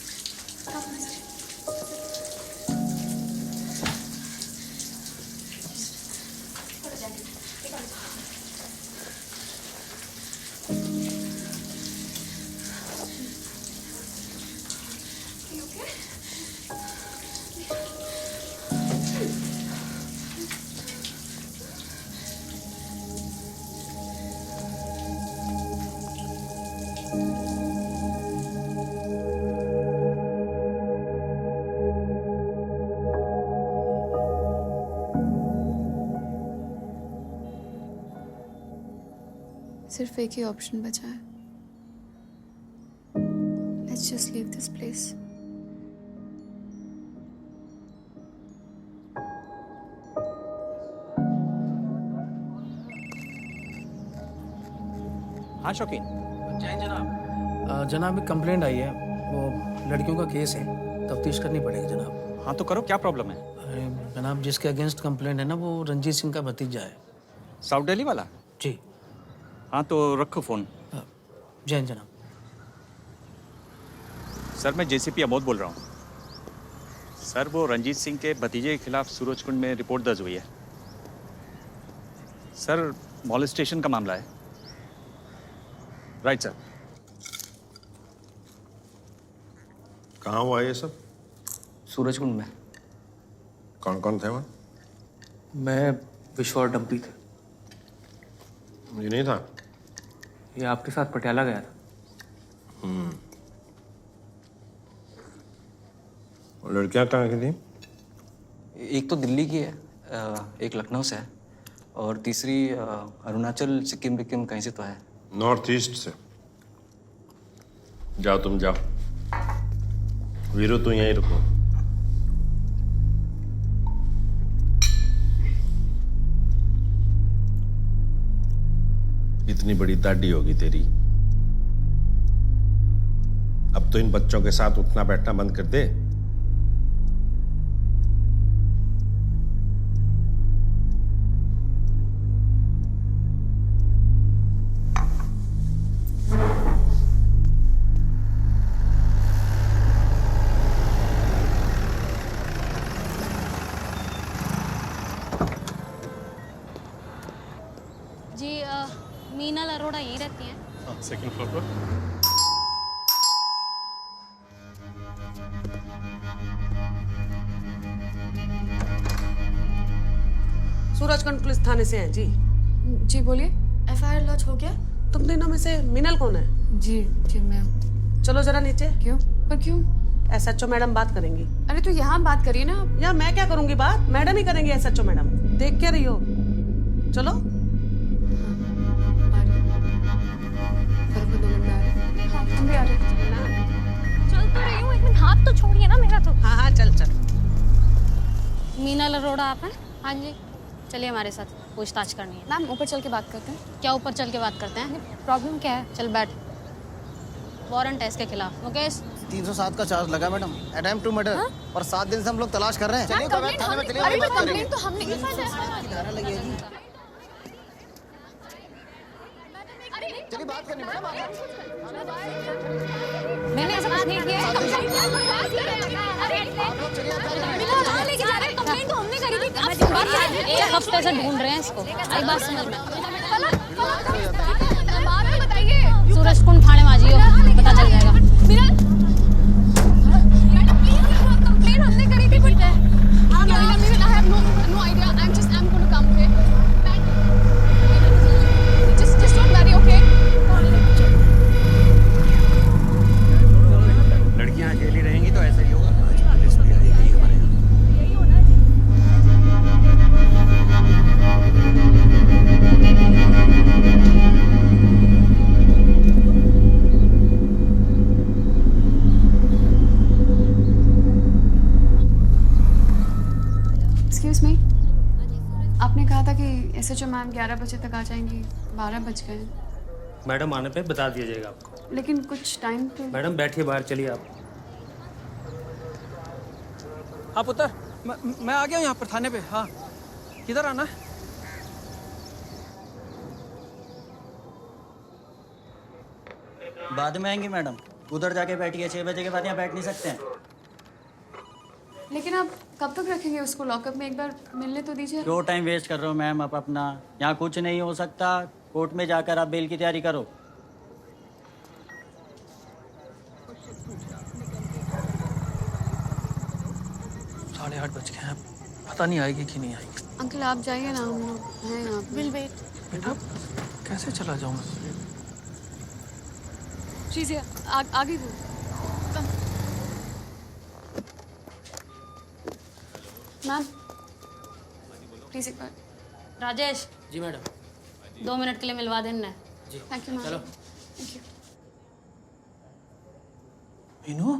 Come and sit here. Put a jacket. Take out. Are you okay? सिर्फ एक ही option बचा है। Let's just leave this place. हाँ शौकीन। जय जनाब। जनाब एक कंप्लेंट आई है, वो लड़कियों का केस है, तफ्तीश करनी पड़ेगी जनाब। हाँ तो करो, क्या प्रॉब्लम है? अरे जनाब, जिसके अगेंस्ट कंप्लेंट है ना, वो रंजीत सिंह का भतीजा है। साउथ दिल्ली वाला? जी। हाँ तो रखो फ़ोन। जय जनाब। सर मैं जेसीपी अमोद बोल रहा हूँ। सर वो रंजीत सिंह के भतीजे के खिलाफ सूरजकुंड में रिपोर्ट दर्ज हुई है। सर मॉलेस्टेशन का मामला है। Right sir. कहाँ हुआ ये सब? सूरजकुंड में। कौन कौन थे वहाँ? मैं, विश्व और डम्पी थे। मुझे नहीं था। ये आपके साथ पटियाला गया था। और लड़कियाँ कहाँ की थी? एक तो दिल्ली की है, एक लखनऊ से है, और तीसरी अरुणाचल सिक्किम विक्किम कहीं से तो है। नॉर्थ ईस्ट से। जाओ तुम जाओ। वीरू तू यहीं रुको। इतनी बड़ी दाढ़ी होगी तेरी, अब तो इन बच्चों के साथ उठना बैठना बंद कर दे। जी मीनल अरोड़ा यहीं रहती हैं। सेकंड फ्लोर पर। सूरजकुंड पुलिस थाने से हैं जी। जी बोलिए। एफआईआर लॉन्च हो गया? तुम तीनों में से मीनल कौन है? जी जी मैम। चलो जरा नीचे। क्यों? पर क्यों? एसएचओ मैडम बात करेंगी। अरे तो यहाँ बात करिए ना आप। या मैं क्या करूंगी बात? मैडम ही करेंगी, एसएचओ मैडम। देख क्या रही हो? चलो। हम भी आ रहे हैं। चल तो रही हूँ, एक मिनट हाथ तो छोड़िए ना मेरा तो। हाँ हाँ चल चल। मीनल अरोड़ा आप हैं? हाँ जी। चलिए हमारे साथ पूछताछ करनी है। मैम ऊपर चल के बात करते हैं। क्या ऊपर चल के बात करते हैं? प्रॉब्लम क्या है? चल बैठ। वारंट है इसके खिलाफ। मुकेश 307 का चार्ज लगा मैडम, अटेम्प्ट टू मर्डर, और 7 दिन से हम लोग तलाश कर रहे हैं। चलिए थाने में चलिए, अरे तो कंप्लेंट तो हमने धारा लगी है जी। चलिए बात करनी मैडम। मैंने ऐसा कुछ नहीं किया है। कंप्लेंट तो हमने करी थी। एक हफ्ते से ढूंढ रहे हैं इसको। आई बात समझ में। सूरजकुंड थाने में आ जाइए, पता चल जाएगा। कंप्लेंट हमने करी थी। I have no idea. I'm going to come, okay? Just don't worry, okay? लड़कियां अकेली रहेंगी तो ऐसे ही होगा। पुलिस भी आएगी हमारे यहाँ। Excuse me. आपने कहा था कि एसएचओ मैम 11 बजे तक आ जाएंगी, 12 बज गए हैं। मैडम आने पे बता दिया जाएगा आपको। लेकिन कुछ टाइम तो। मैडम बैठिए बाहर, चलिए आप। हाँ पुत्र, मैं आ गया हूँ यहाँ पर थाने पे। हाँ किधर आना है? बाद में आएंगे मैडम, उधर जाके बैठिए, 6 बजे के बाद यहाँ बैठ नहीं सकते हैं। लेकिन आप कब तक रखेंगे उसको लॉकअप में? एक बार मिलने तो दीजिए। क्यों टाइम वेस्ट कर रहे हो मैम आप अपना? यहाँ कुछ नहीं हो सकता, कोर्ट में जाकर आप बेल की तैयारी करो। साढ़े 8 बज गए हैं, पता नहीं आएगी कि नहीं आएगी। अंकल आप जाइए ना, हम लोग हैं यहाँ पे। Will wait. बेटा कैसे चला जाऊँ? चीज़ें आगे दो। मैम प्लीज एक बार। राजेश। जी मैडम। 2 मिनट के लिए मिलवा देना। Thank you ma'am. चलो। Thank you. मीनू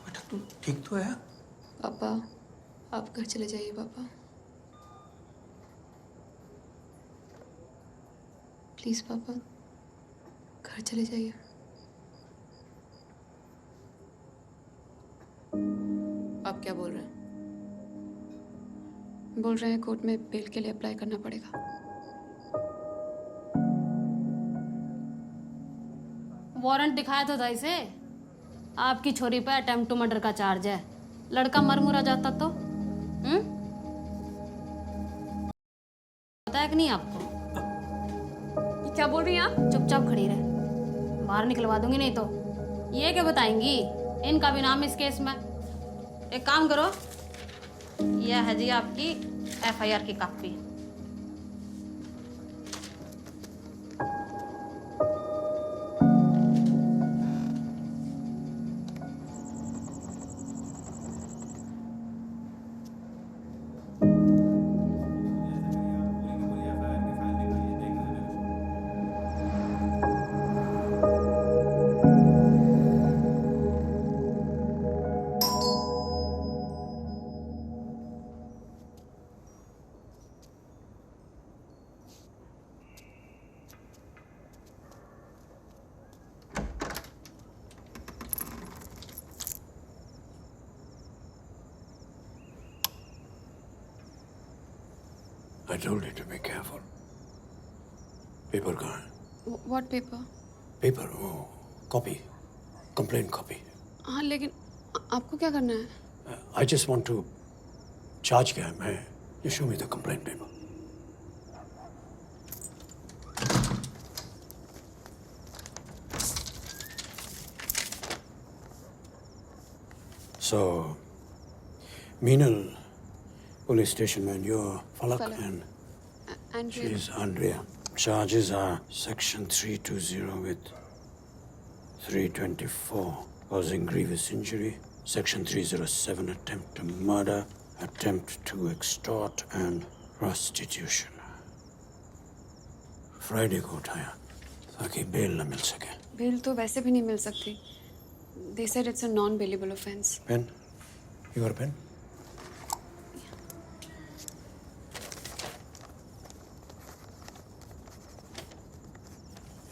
बेटा तू ठीक तो है? पापा आप घर चले जाइए पापा, प्लीज पापा घर चले जाइए। आप क्या बोल रहे हैं? बोल रहे हैं कोर्ट में बेल के लिए अप्लाई करना पड़ेगा। वारंट दिखाया था इसे। आपकी छोरी पे अटेम्प्ट टू मर्डर का चार्ज है। लड़का मर मुरा जाता तो पता है कि नहीं आपको? क्या बोल रही हैं आप? चुपचाप खड़ी रहे, बाहर निकलवा दूंगी नहीं तो। ये क्या बताएंगी? इनका भी नाम इस केस में। एक काम करो, यह है जी आपकी एफआईआर की copy. I told you to be careful. Paper कहाँ है? What paper? पेपर वो कॉपी, कंप्लेंट कॉपी। हाँ लेकिन आपको क्या करना है? I just want to charge क्या है मैं? You show me the complaint paper. So, Meenal police station man, you're Falak and Andrea. she's Andrea. Charges are section 320 with 324, causing grievous injury. Section 307, attempt to murder, attempt to extort and prostitution. Friday को उठाया ताकि bell न मिल सके। Bell तो वैसे भी नहीं मिल सकती। They said it's a non-bailable offense. Pen? You got a pen?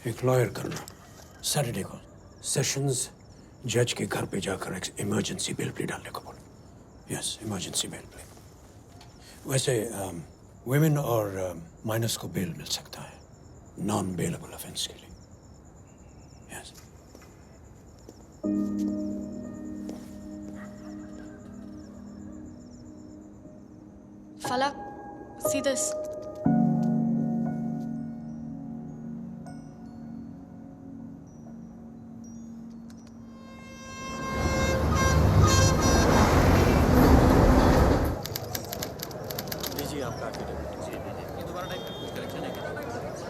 एक लॉयर करना सैटरडे को सेशंस जज के घर पे जाकर एक इमरजेंसी बेल प्ली डालने को बोलो। Yes, emergency bell plea. वैसे वुमेन और माइनर्स को बेल मिल सकता है नॉन बेलेबल ऑफेंस के लिए। यस। Falak, see this.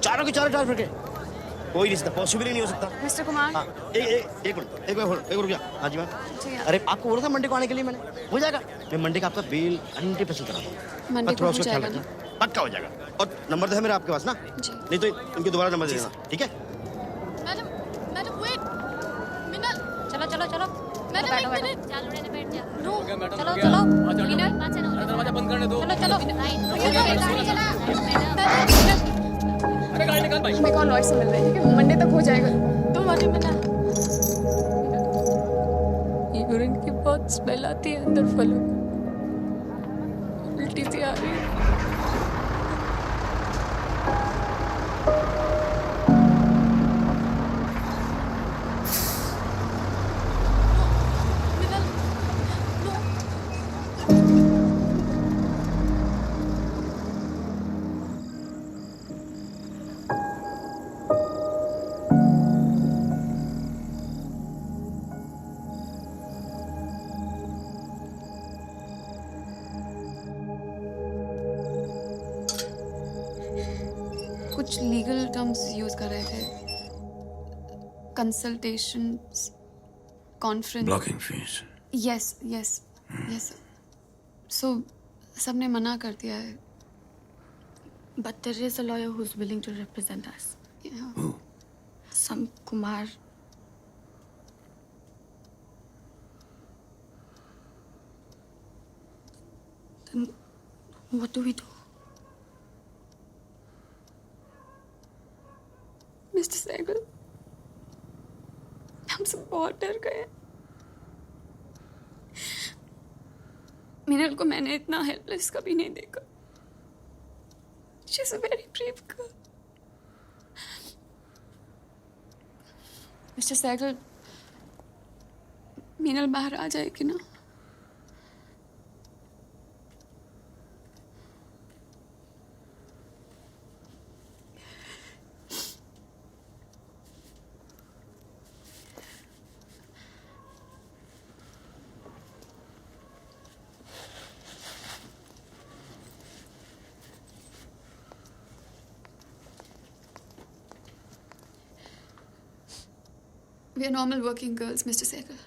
चारों के चारों टायर फटे। कोई रिश्ता पॉसिबल ही नहीं हो सकता। मिस्टर कुमार। हाँ, एक मिनट, एक रुपया। हाँ जी मैम। अरे आपको बोला था मंडे को आने के लिए, मैंने हो जाएगा। मैं मंडे का आपका बिल 100% करा दूँ। मंडे को हो जाएगा ना? पक्का हो जाएगा। और नंबर तो है मेरा आपके पास ना? नहीं तो इनके दोबारा नंबर दे देना, ठीक है? Madam wait. मिनल, चलो चलो चलो। मैडम एक मिनट। चल उड़े ने बैठ जा। नो, चलो चलो। मिनल, दरवाजा बंद करने दो। चलो चलो। गाड़ी चला। अरे गाड़ी निकाल भाई। हमें कॉल लॉयर से मिल रही है, ठीक है? मंडे तक हो जाएगा। तुम वरी में ना। यूरिन की बहुत स्मेल आती है अंदर फलों। उल्टी सी आ रही है। कुछ लीगल टर्म्स यूज कर रहे थे। Consultation, conference. Blocking fees. Yes yes yes. So सबने मना कर दिया है. But there is a lawyer who's willing to represent us. Yeah. Some Kumar. Then what do we do? Mister Sehgal, हम सब बहुत डर गए. मीनल को मैंने इतना हेल्पलेस कभी नहीं देखा. She's a very brave girl. Mister Sehgal, Meenal बाहर आ जाएगी ना? We are normal working girls, Mr. Sehgal.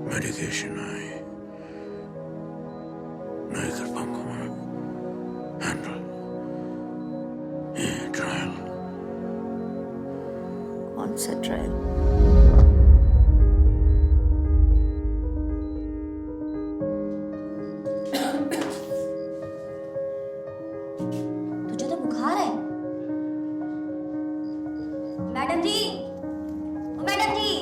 Medication नहीं कर पाऊंगा मैं हैंडल. ये ट्रायल. कौन सा ट्रायल? तुझे तो बुखार है. मैडम जी, ओ मैडम जी.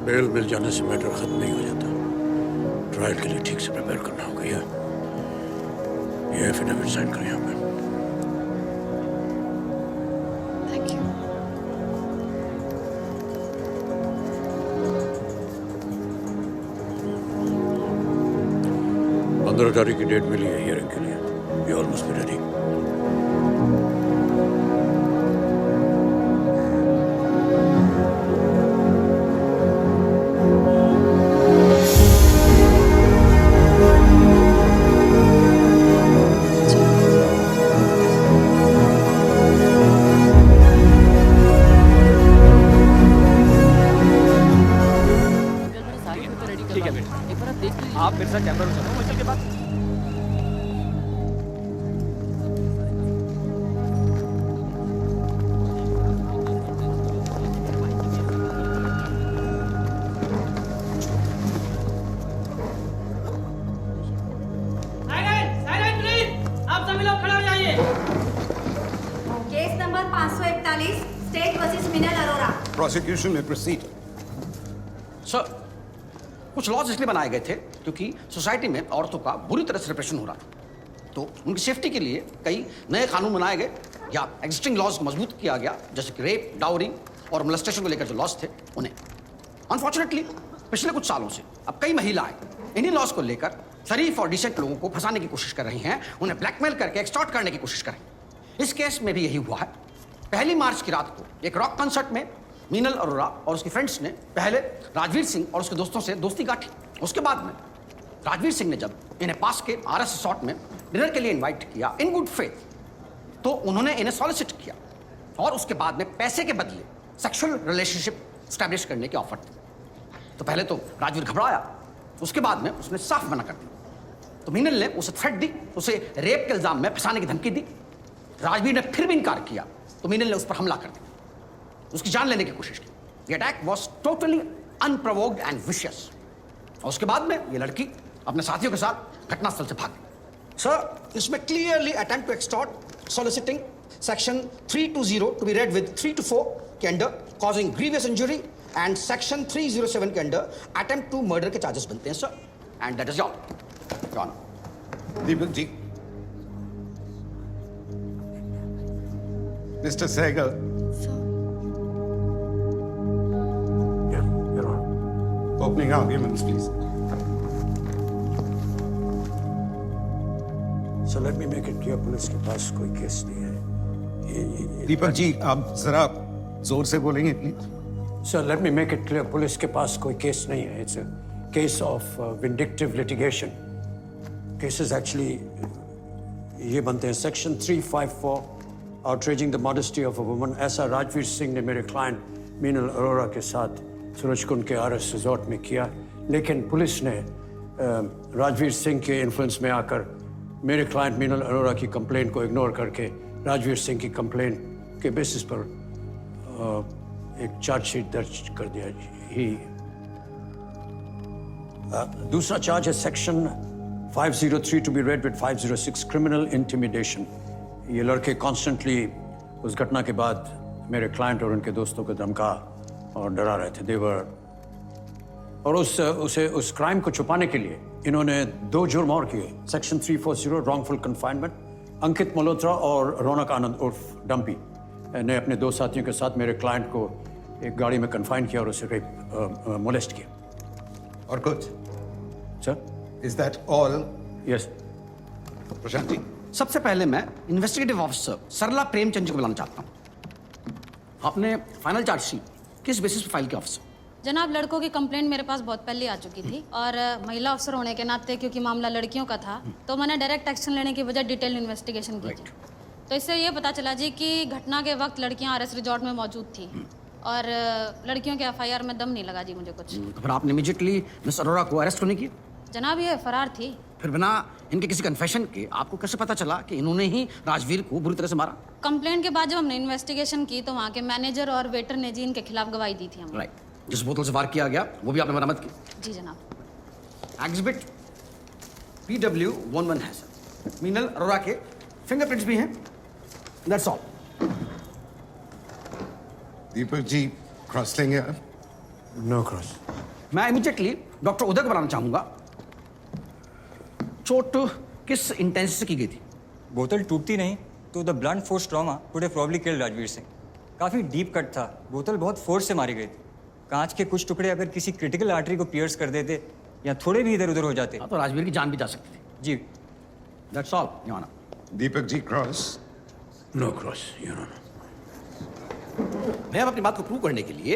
बेल मिल जाने से मैटर खत्म नहीं हो जाता. ट्रायल के लिए ठीक से प्रिपेयर करना होगा. ये एफिडेविट साइन करें यहाँ पे. Thank you. 15 तारीख की डेट मिली है हियरिंग के लिए. ये ऑलमोस्ट बी रेडी. ठीक है बेटा, एक बार आप देख लीजिए. आप मेरे साथ कैमरा में चलो. मुश्किल के बाद आप सभी लोग खड़े हो जाइए. केस नंबर 541 स्टेट वर्सेस मिनल Arora. Prosecution may proceed. Sir, कुछ लॉज इसलिए बनाए गए थे क्योंकि सोसाइटी में औरतों का बुरी तरह से रिप्रेशन हो रहा था, तो उनकी सेफ्टी के लिए कई नए कानून बनाए गए या एग्जिस्टिंग लॉज को मजबूत किया गया, जैसे कि रेप, डाउरी और मोलेस्टेशन को लेकर जो लॉज थे उन्हें। अनफॉर्चुनेटली पिछले कुछ सालों से अब कई महिलाएं इन्हीं लॉज को लेकर शरीफ और डिसेंट लोगों को फंसाने की कोशिश कर रही हैं, उन्हें ब्लैकमेल करके एक्सटॉर्ट करने की कोशिश कर रही हैं। इस केस में भी यही हुआ है। 1 मार्च की रात को एक रॉक कंसर्ट में मीनल अरोरा और उसके फ्रेंड्स ने पहले राजवीर सिंह और उसके दोस्तों से दोस्ती गांठी। उसके बाद में राजवीर सिंह ने जब इन्हें पास के RS रिसॉर्ट में डिनर के लिए इनवाइट किया इन गुड फेथ, तो उन्होंने इन्हें सॉलिसिट किया और उसके बाद में पैसे के बदले सेक्सुअल रिलेशनशिप स्टैब्लिश करने के ऑफर थे। तो पहले तो राजवीर घबराया, उसके बाद में उसने साफ मना कर दिया। तो मीनल ने उसे थ्रेट दी, उसे रेप के इल्जाम में फंसाने की धमकी दी। राजवीर ने फिर भी इनकार किया तो मीनल ने उस पर हमला कर दिया, उसकी जान लेने की कोशिश की। The attack was totally unprovoked and vicious। और उसके बाद में ये लड़की अपने साथियों के साथ घटनास्थल से भाग गई। सर, इसमें clearly attempt to extort, soliciting, section 320 to be read with 3 to 4 के under, causing grievous injury and section 307 के अंडर अटेम्प्ट टू मर्डर के चार्जेस बनते हैं sir. And that is all. Deepak ji, mister Sehgal, opening arguments, please. So let me make it clear, police के पास कोई case नहीं है। दीपक जी, आप जरा जोर से बोलेंगे please. Sir, let me make it clear, police के पास कोई केस नहीं है। It's a case of vindictive litigation. Cases actually ये बनते हैं section 354 outraging the modesty of a woman। ऐसा राजवीर सिंह ने मेरे क्लाइंट मीनल अरोरा के साथ सूरजकुंड के RS रिजॉर्ट में किया, लेकिन पुलिस ने राजवीर सिंह के इन्फ्लुएंस में आकर मेरे क्लाइंट मीनल अरोरा की कंप्लेंट को इग्नोर करके राजवीर सिंह की कंप्लेंट के बेसिस पर एक चार्जशीट दर्ज कर दिया। ही दूसरा चार्ज है section 503 to be read with 506 criminal intimidation. ये लड़के कॉन्स्टेंटली उस घटना के बाद मेरे क्लाइंट और उनके दोस्तों को धमका और डरा रहे थे। देवर और उस क्राइम को छुपाने के लिए इन्होंने 2 जुर्म और किए। Section 340 wrongful confinement. Ankit Malhotra और रौनक आनंद उर्फ डम्पी ने अपने 2 साथियों के साथ मेरे क्लाइंट को एक गाड़ी में कन्फाइन किया और उसे रेप मोलेस्ट किया। और कुछ sir? Is that all? Yes. Prashant ji, सबसे पहले मैं इन्वेस्टिगेटिव ऑफिसर सरला प्रेमचंद जी को बुलाना चाहता हूँ। आपने फाइनल चार्जशीट किस बेसिस पर फाइल किया ऑफिसर? जनाब, लड़कों की कंप्लेंट मेरे पास बहुत पहले आ चुकी थी और महिला अफसर होने के नाते क्योंकि मामला लड़कियों का था तो मैंने डायरेक्ट एक्शन लेने की बजाय डिटेल इन्वेस्टिगेशन की थी। तो इससे ये पता चला जी कि घटना के वक्त लड़कियां RS रिजॉर्ट में मौजूद थी और लड़कियों के FIR में दम नहीं लगा जी मुझे कुछ। तो फिर आपने इमीडिएटली मिस अरोरा को अरेस्ट नहीं किया? जनाब, ये फरार थी। फिर बिना इनके किसी कन्फेशन के आपको कैसे पता चला कि इन्होंने ही राजवीर को बुरी तरह से मारा? कंप्लेंट के बाद जब हमने इन्वेस्टिगेशन की तो वहाँ के मैनेजर और वेटर ने जी इनके खिलाफ गवाही दी थी। हम राइट। जिस बोतल से वार किया गया वो भी आपने बरामद की? जी जनाब। एग्जिबिट PW11 है सर। मीनल अरोरा के फिंगरप्रिंट्स भी हैं। That's all. Deepak ji, cross लेंगे आप? No cross. मैं इमीडिएटली डॉक्टर उदय को बुलाना चाहूंगा। चोट किस इंटेंसिटी से की गई थी? बोतल टूटती नहीं तो the blunt force trauma could have probably killed Rajveer Singh. काफ़ी डीप कट था, बोतल बहुत फोर्स से मारी गई थी। कांच के कुछ टुकड़े अगर किसी क्रिटिकल आर्टरी को पियर्स कर देते या थोड़े भी इधर उधर हो जाते तो राजवीर की जान भी जा सकती थी। जी, that's all your honour. Deepak ji, cross? No cross your honour. मैं अब अपनी बात को प्रूव करने के लिए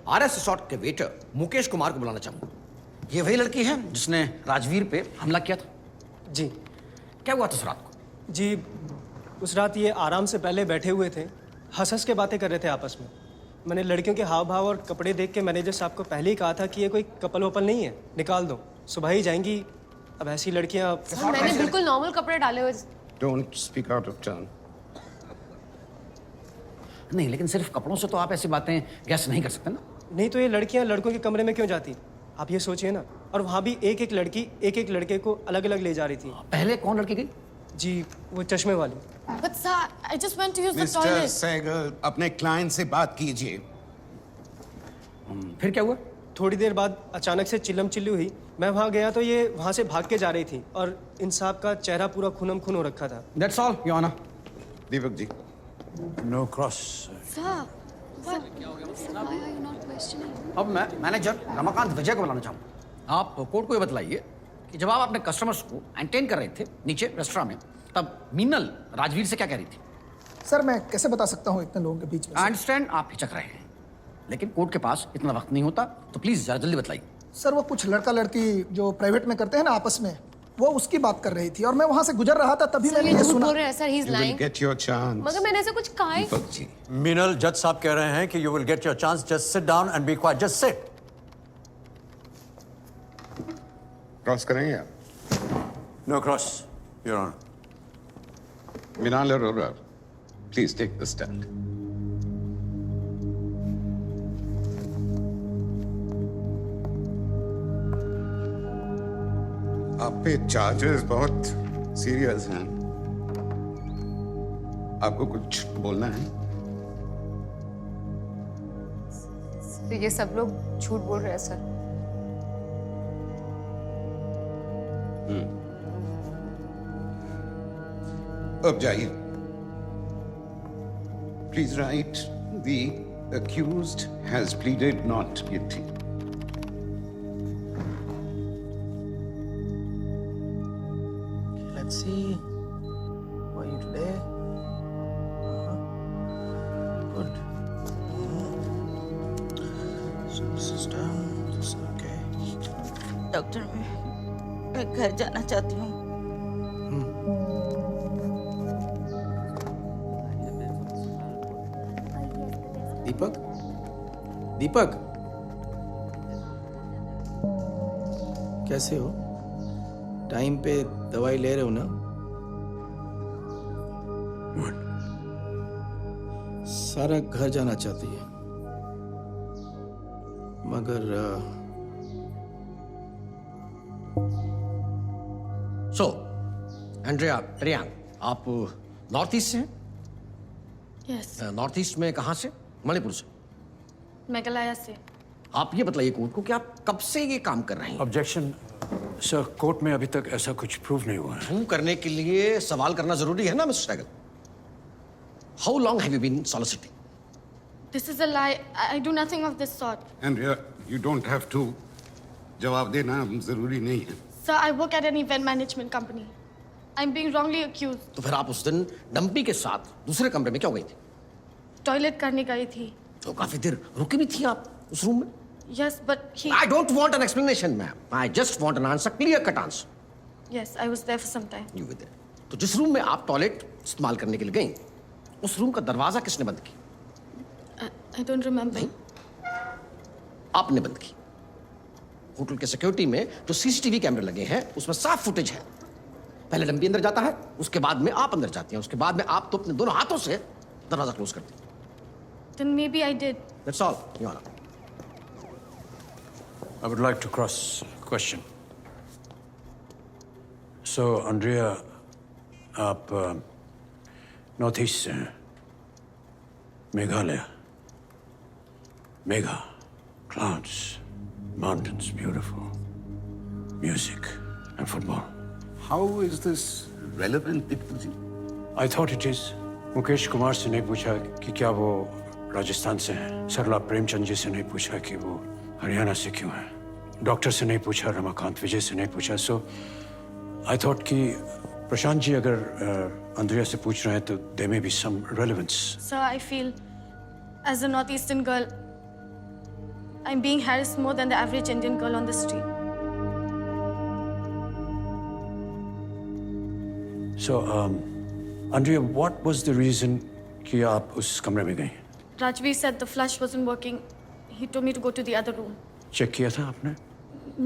RS रिसॉर्ट के वेटर मुकेश कुमार को बुलाना चाहूंगा। ये वही लड़की है जिसने राजवीर पे हमला किया था? जी। क्या हुआ था उस रात को? जी, उस रात ये आराम से पहले बैठे हुए थे, हंस हंस के बातें कर रहे थे आपस में। मैंने लड़कियों के हाव भाव और कपड़े देख के मैनेजर साहब को पहले ही कहा था कि ये कोई कपल वपल नहीं है, निकाल दो, सुबह ही जाएंगी। अब ऐसी लड़कियां। मैंने बिल्कुल नॉर्मल कपड़े डाले हुए। Don't speak out of turn. नहीं, लेकिन सिर्फ कपड़ों से तो आप ऐसी बातें गैस नहीं कर सकते ना। नहीं तो ये लड़कियां लड़कों के कमरे में क्यों जाती, आप ये सोचिए ना। और वहाँ भी एक एक लड़की एक एक लड़के को अलग अलग ले जा रही थी। पहले कौन लड़की गई? जी, वो चश्मे वाली। But sir, I just went to use the mister toilet. Sehgal, अपने क्लाइंट से बात कीजिए। फिर क्या हुआ? थोड़ी देर बाद अचानक से चिल्लम चिल्ली हुई। मैं वहाँ गया तो ये वहाँ से भाग के जा रही थी और इन साहब का चेहरा पूरा खूनम खून हो रखा था। That's all your honour. Deepak ji, no cross. Sir, what? Why are you not questioning? अब मैं मैनेजर रमाकांत विजय को बुलाना चाहूँगा। आप कोर्ट को ये बतलाइए कि जब आप अपने कस्टमर्स को एंटरटेन कर रहे थे नीचे रेस्टोरेंट में, तब मीनल राजवीर से क्या कह रही थी? सर मैं कैसे बता सकता हूँ इतने लोगों के बीच में? आई अंडरस्टैंड आप हिचक रहे हैं, लेकिन कोर्ट के पास इतना वक्त नहीं होता, तो प्लीज जरा जल्दी बताइए। सर वो कुछ लड़का लड़की जो प्राइवेट में करते हैं ना आपस में, वो उसकी बात कर रही थी और मैं वहां से गुजर रहा था, तभी मैंने ये सुना। बोल रहे हैं sir, he is lying. Gate your chance. मगर मैंने ऐसा कुछ कहा ही। दीपक जी, मीनल, जज साहब कह रहे हैं कि you will get your chance, just sit down and be quiet, just sit. Cross करेंगे आप? No cross your honour. Minal Arora, please take the stand. आप पे चार्जेस बहुत सीरियस हैं। आपको कुछ बोलना है? तो ये सब लोग झूठ बोल रहे हैं सर। अब जाइए। Please right, the accused has pleaded not guilty. Let's see. How are you today? Good. So this is done. This is okay. Doctor मैं घर जाना चाहती हूँ। दीपक, दीपक, कैसे हो? टाइम पे दवाई ले रहे हो ना? सारा घर जाना चाहती है, मगर सो एंड्रिया प्रियांक, आप नॉर्थ ईस्ट से हैं? यस। नॉर्थ ईस्ट में कहाँ से? मणिपुर से? मेघालय से। आप ये बताइए कोर्ट को कि आप कब से ये काम कर रहे हैं? ऑब्जेक्शन सर, कोर्ट में अभी तक ऐसा कुछ प्रूव नहीं हुआ है। प्रूव करने के लिए सवाल करना जरूरी है ना mister Sehgal? How long have you been soliciting? This is a lie. I do nothing of this sort. Andrea, you don't have to. जवाब देना जरूरी नहीं है। Sir, I work at an event management company. I'm being wrongly accused. तो फिर आप उस दिन डंपी के साथ दूसरे कमरे में क्यों गई थी? टॉयलेट करने गई थी। तो काफी देर रुकी भी थी आप उस रूम में? Yes, but he. I don't want an explanation, ma'am. I just want an answer, clear cut answer. Yes, I was there for some time. You were there. तो जिस रूम में आप टॉयलेट इस्तेमाल करने के लिए गई, उस रूम का दरवाजा किसने बंद किया? I don't remember. आपने बंद की। होटल के सिक्योरिटी में जो सीसीटीवी कैमरे लगे हैं, उसमें साफ फुटेज है। पहले डंपी अंदर जाता है, उसके बाद में आप अंदर जाती हैं, उसके बाद में आप तो अपने दोनों हाथों से दरवाजा क्लोज करती हैं। Then maybe I did. That's all, Your Honor. I would like to cross question. So, Andrea, आप नॉर्थ ईस्ट से हैं, Meghalaya, Megha, clouds, mountains, beautiful, music and football. How is this relevant, Dipal ji? I thought it is. Mukesh Kumar से नहीं पूछा कि क्या वो राजस्थान से हैं। सरला प्रेमचंद जी से नहीं पूछा कि वो हरियाणा से क्यों हैं। डॉक्टर से नहीं पूछा, रमाकांत विजय से नहीं पूछा। सो आई थॉट कि प्रशांत जी अगर अंद्रिया से पूछ रहे हैं तो they may be some relevance. Sir, I feel as a northeastern girl, I'm being harassed more than the average Indian girl on the street. So, Andrea, what was the reason कि आप उस कमरे में गई? Rajveer said the flush wasn't working. He told me to go to the other room. Check किया था आपने?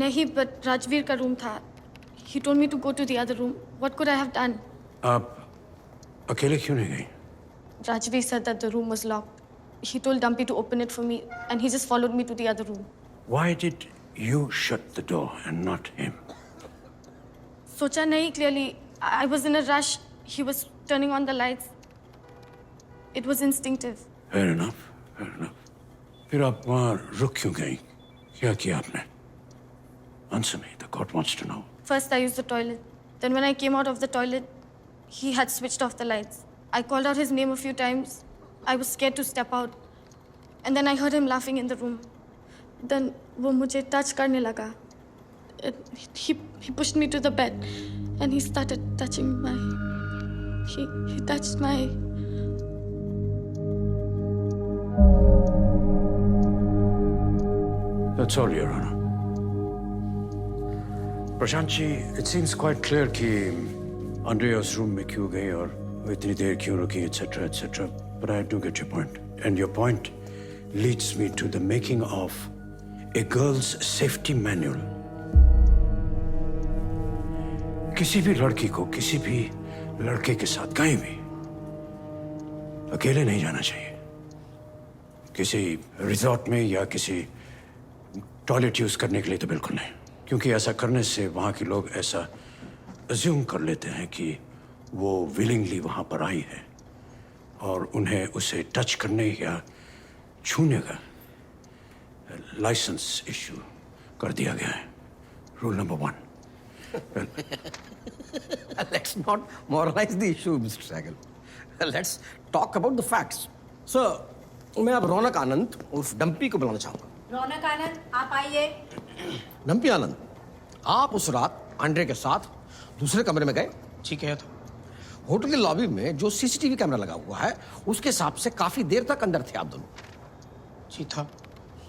नहीं, but Rajveer का रूम था. He told me to go to the other room. What could I have done? आप अकेले क्यों नहीं गई? Rajveer said that the room was locked. He told Dumpy to open it for me, and he just followed me to the other room. Why did you shut the door and not him? सोचा नहीं clearly. I was in a rush. He was turning on the lights. It was instinctive. Fair enough, fair enough. फिर आप वहाँ रुक क्यों गई? क्या किया आपने? Answer me. The court wants to know. First, I used the toilet. Then, when I came out of the toilet, he had switched off the lights. I called out his name a few times. I was scared to step out. And then I heard him laughing in the room. Then, वो मुझे touch करने लगा. He pushed me to the bed, and he started touching my. He touched my. That's all, Your Honor. Prashant ji, it seems quite clear कि Andrea's room में क्यों गई और वो इतनी देर क्यों रुकी, etc., etc. But I do get your point, and your point leads me to the making of a girl's safety manual. किसी भी लड़की को किसी भी लड़के के साथ कहीं भी अकेले नहीं जाना चाहिए. किसी रिजॉर्ट में या किसी टॉयलेट यूज करने के लिए तो बिल्कुल नहीं, क्योंकि ऐसा करने से वहाँ के लोग ऐसा अज्यूम कर लेते हैं कि वो विलिंगली वहाँ पर आई है और उन्हें उसे टच करने या छूने का लाइसेंस इशू कर दिया गया है. Rule number 1. Let's not moralize the issue, Mr. Sahgal. Let's talk about the facts. Sir, मैं अब रौनक आनंद उर्फ डंपी को बुलाना चाहूँगा. रौनक आनंद, आप आइए. डंपी आनंद, आप उस रात आंड्रे के साथ दूसरे कमरे में गए? जी गया था. होटल के लॉबी में जो सीसीटीवी कैमरा लगा हुआ है उसके हिसाब से काफी देर तक अंदर थे आप दोनों. जी था.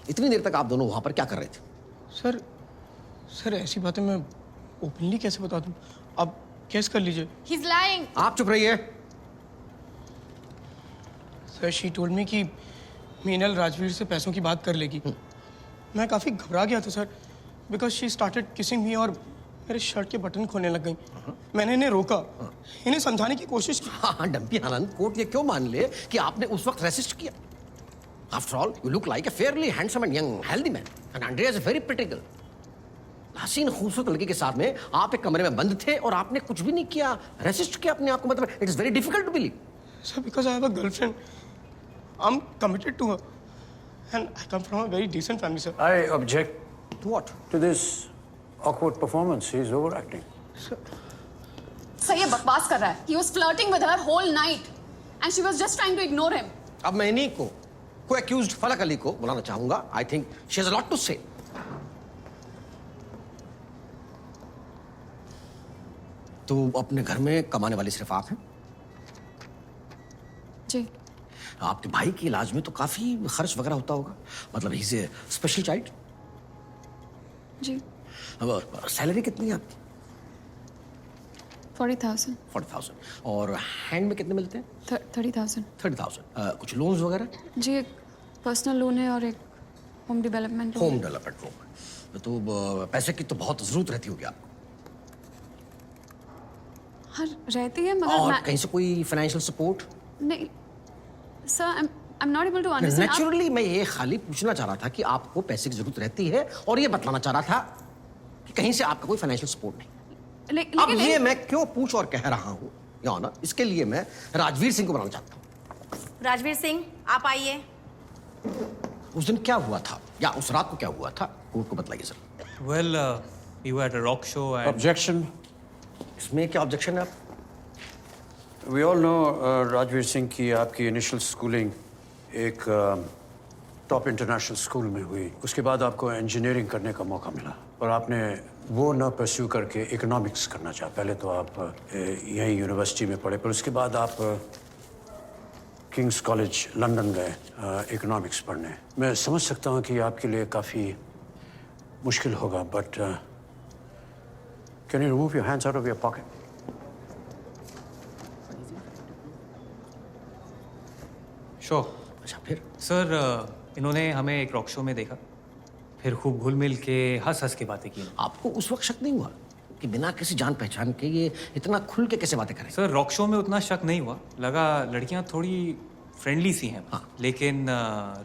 इतनी देर तक आप दोनों वहां पर क्या कर रहे थे? सर ऐसी बातें मैं ओपनली कैसे बता दूं? आप केस कर लीजिए. He's lying. आप चुप रहिए. सर शी टोल्ड मी कि मीनल राजवीर से पैसों की बात कर लेगी. मैं काफ़ी घबरा गया था sir, because she started kissing मी और मेरे शर्ट के बटन खोलने लग गई. मैंने इन्हें रोका, इन्हें समझाने की कोशिश की. हाँ डंपी आनंद, कोर्ट ये क्यों मान ले कि आपने उस वक्त रेसिस्ट किया? After all you look like a fairly handsome and young healthy man and Andrea is a very pretty girl. हसीन खूबसूरत लड़की के साथ में आप एक कमरे में बंद थे और आपने कुछ भी नहीं किया, रेसिस्ट किया अपने आप को. मतलब it is very difficult to believe. Sir because I have a girlfriend, I am committed to her and I come from a very decent family, sir. I object. To what? To this awkward performance. He's overacting. Sir ये बकवास कर रहा है. He was flirting with her whole night and she was just trying to ignore him. अब मैं इन्हीं को accused फलक अली को बुलाना चाहूंगा. I think she has a lot to say. तो अपने घर में कमाने वाली सिर्फ आप हैं? जी. आपके भाई के इलाज में तो काफी खर्च वगैरह होता होगा. मतलब ही से स्पेशल चाइल्ड. जी. अब सैलरी कितनी है आपकी? 40,000. 40,000. और हैंड में कितने मिलते हैं? 30,000. 30,000. कुछ लोन्स वगैरह? जी, एक पर्सनल लोन है और एक होम डेवलपमेंट लोन. तो पैसे की तो बहुत जरूरत रहती होगी आपको. हाँ रहती है, मगर और कहीं से कोई फाइनेंशियल सपोर्ट? नहीं sir, I am not able to understand. Naturally मैं ये खाली पूछना चाह रहा था कि आपको पैसे की जरूरत रहती है और ये बतलाना चाह रहा था कि कहीं से आपका कोई फाइनेंशियल सपोर्ट नहीं. अब ये मैं क्यों पूछ और कह रहा हूँ या ऑनर, इसके लिए मैं राजवीर सिंह को बुलाना चाहता हूँ. राजवीर सिंह, आप आइए. उस दिन क्या हुआ था या उस रात को क्या हुआ था, कोर्ट को बताइए sir. Well, we were at a rock show and... Objection. इसमें क्या ऑब्जेक्शन है आप? We all know Rajveer Singh की आपकी इनिशियल स्कूलिंग एक टॉप इंटरनेशनल स्कूल में हुई. उसके बाद आपको इंजीनियरिंग करने का मौका मिला और आपने वो न परस्यू करके इकोनॉमिक्स करना चाहा. पहले तो आप यहीं यूनिवर्सिटी में पढ़े, पर उसके बाद आप किंग्स कॉलेज लंदन गए इकोनॉमिक्स पढ़ने. मैं समझ सकता हूँ कि आपके लिए काफ़ी मुश्किल होगा, but can you remove your hands out of your pocket? Show. अच्छा फिर? सर इन्होंने हमें एक रॉक शो में देखा, फिर खूब घुल मिल के हंस हंस के बातें की. आपको उस वक्त शक नहीं हुआ कि बिना किसी जान पहचान के ये इतना खुल के कैसे बातें करें? सर रॉक शो में उतना शक नहीं हुआ, लगा लड़कियां थोड़ी फ्रेंडली सी हैं. हाँ. लेकिन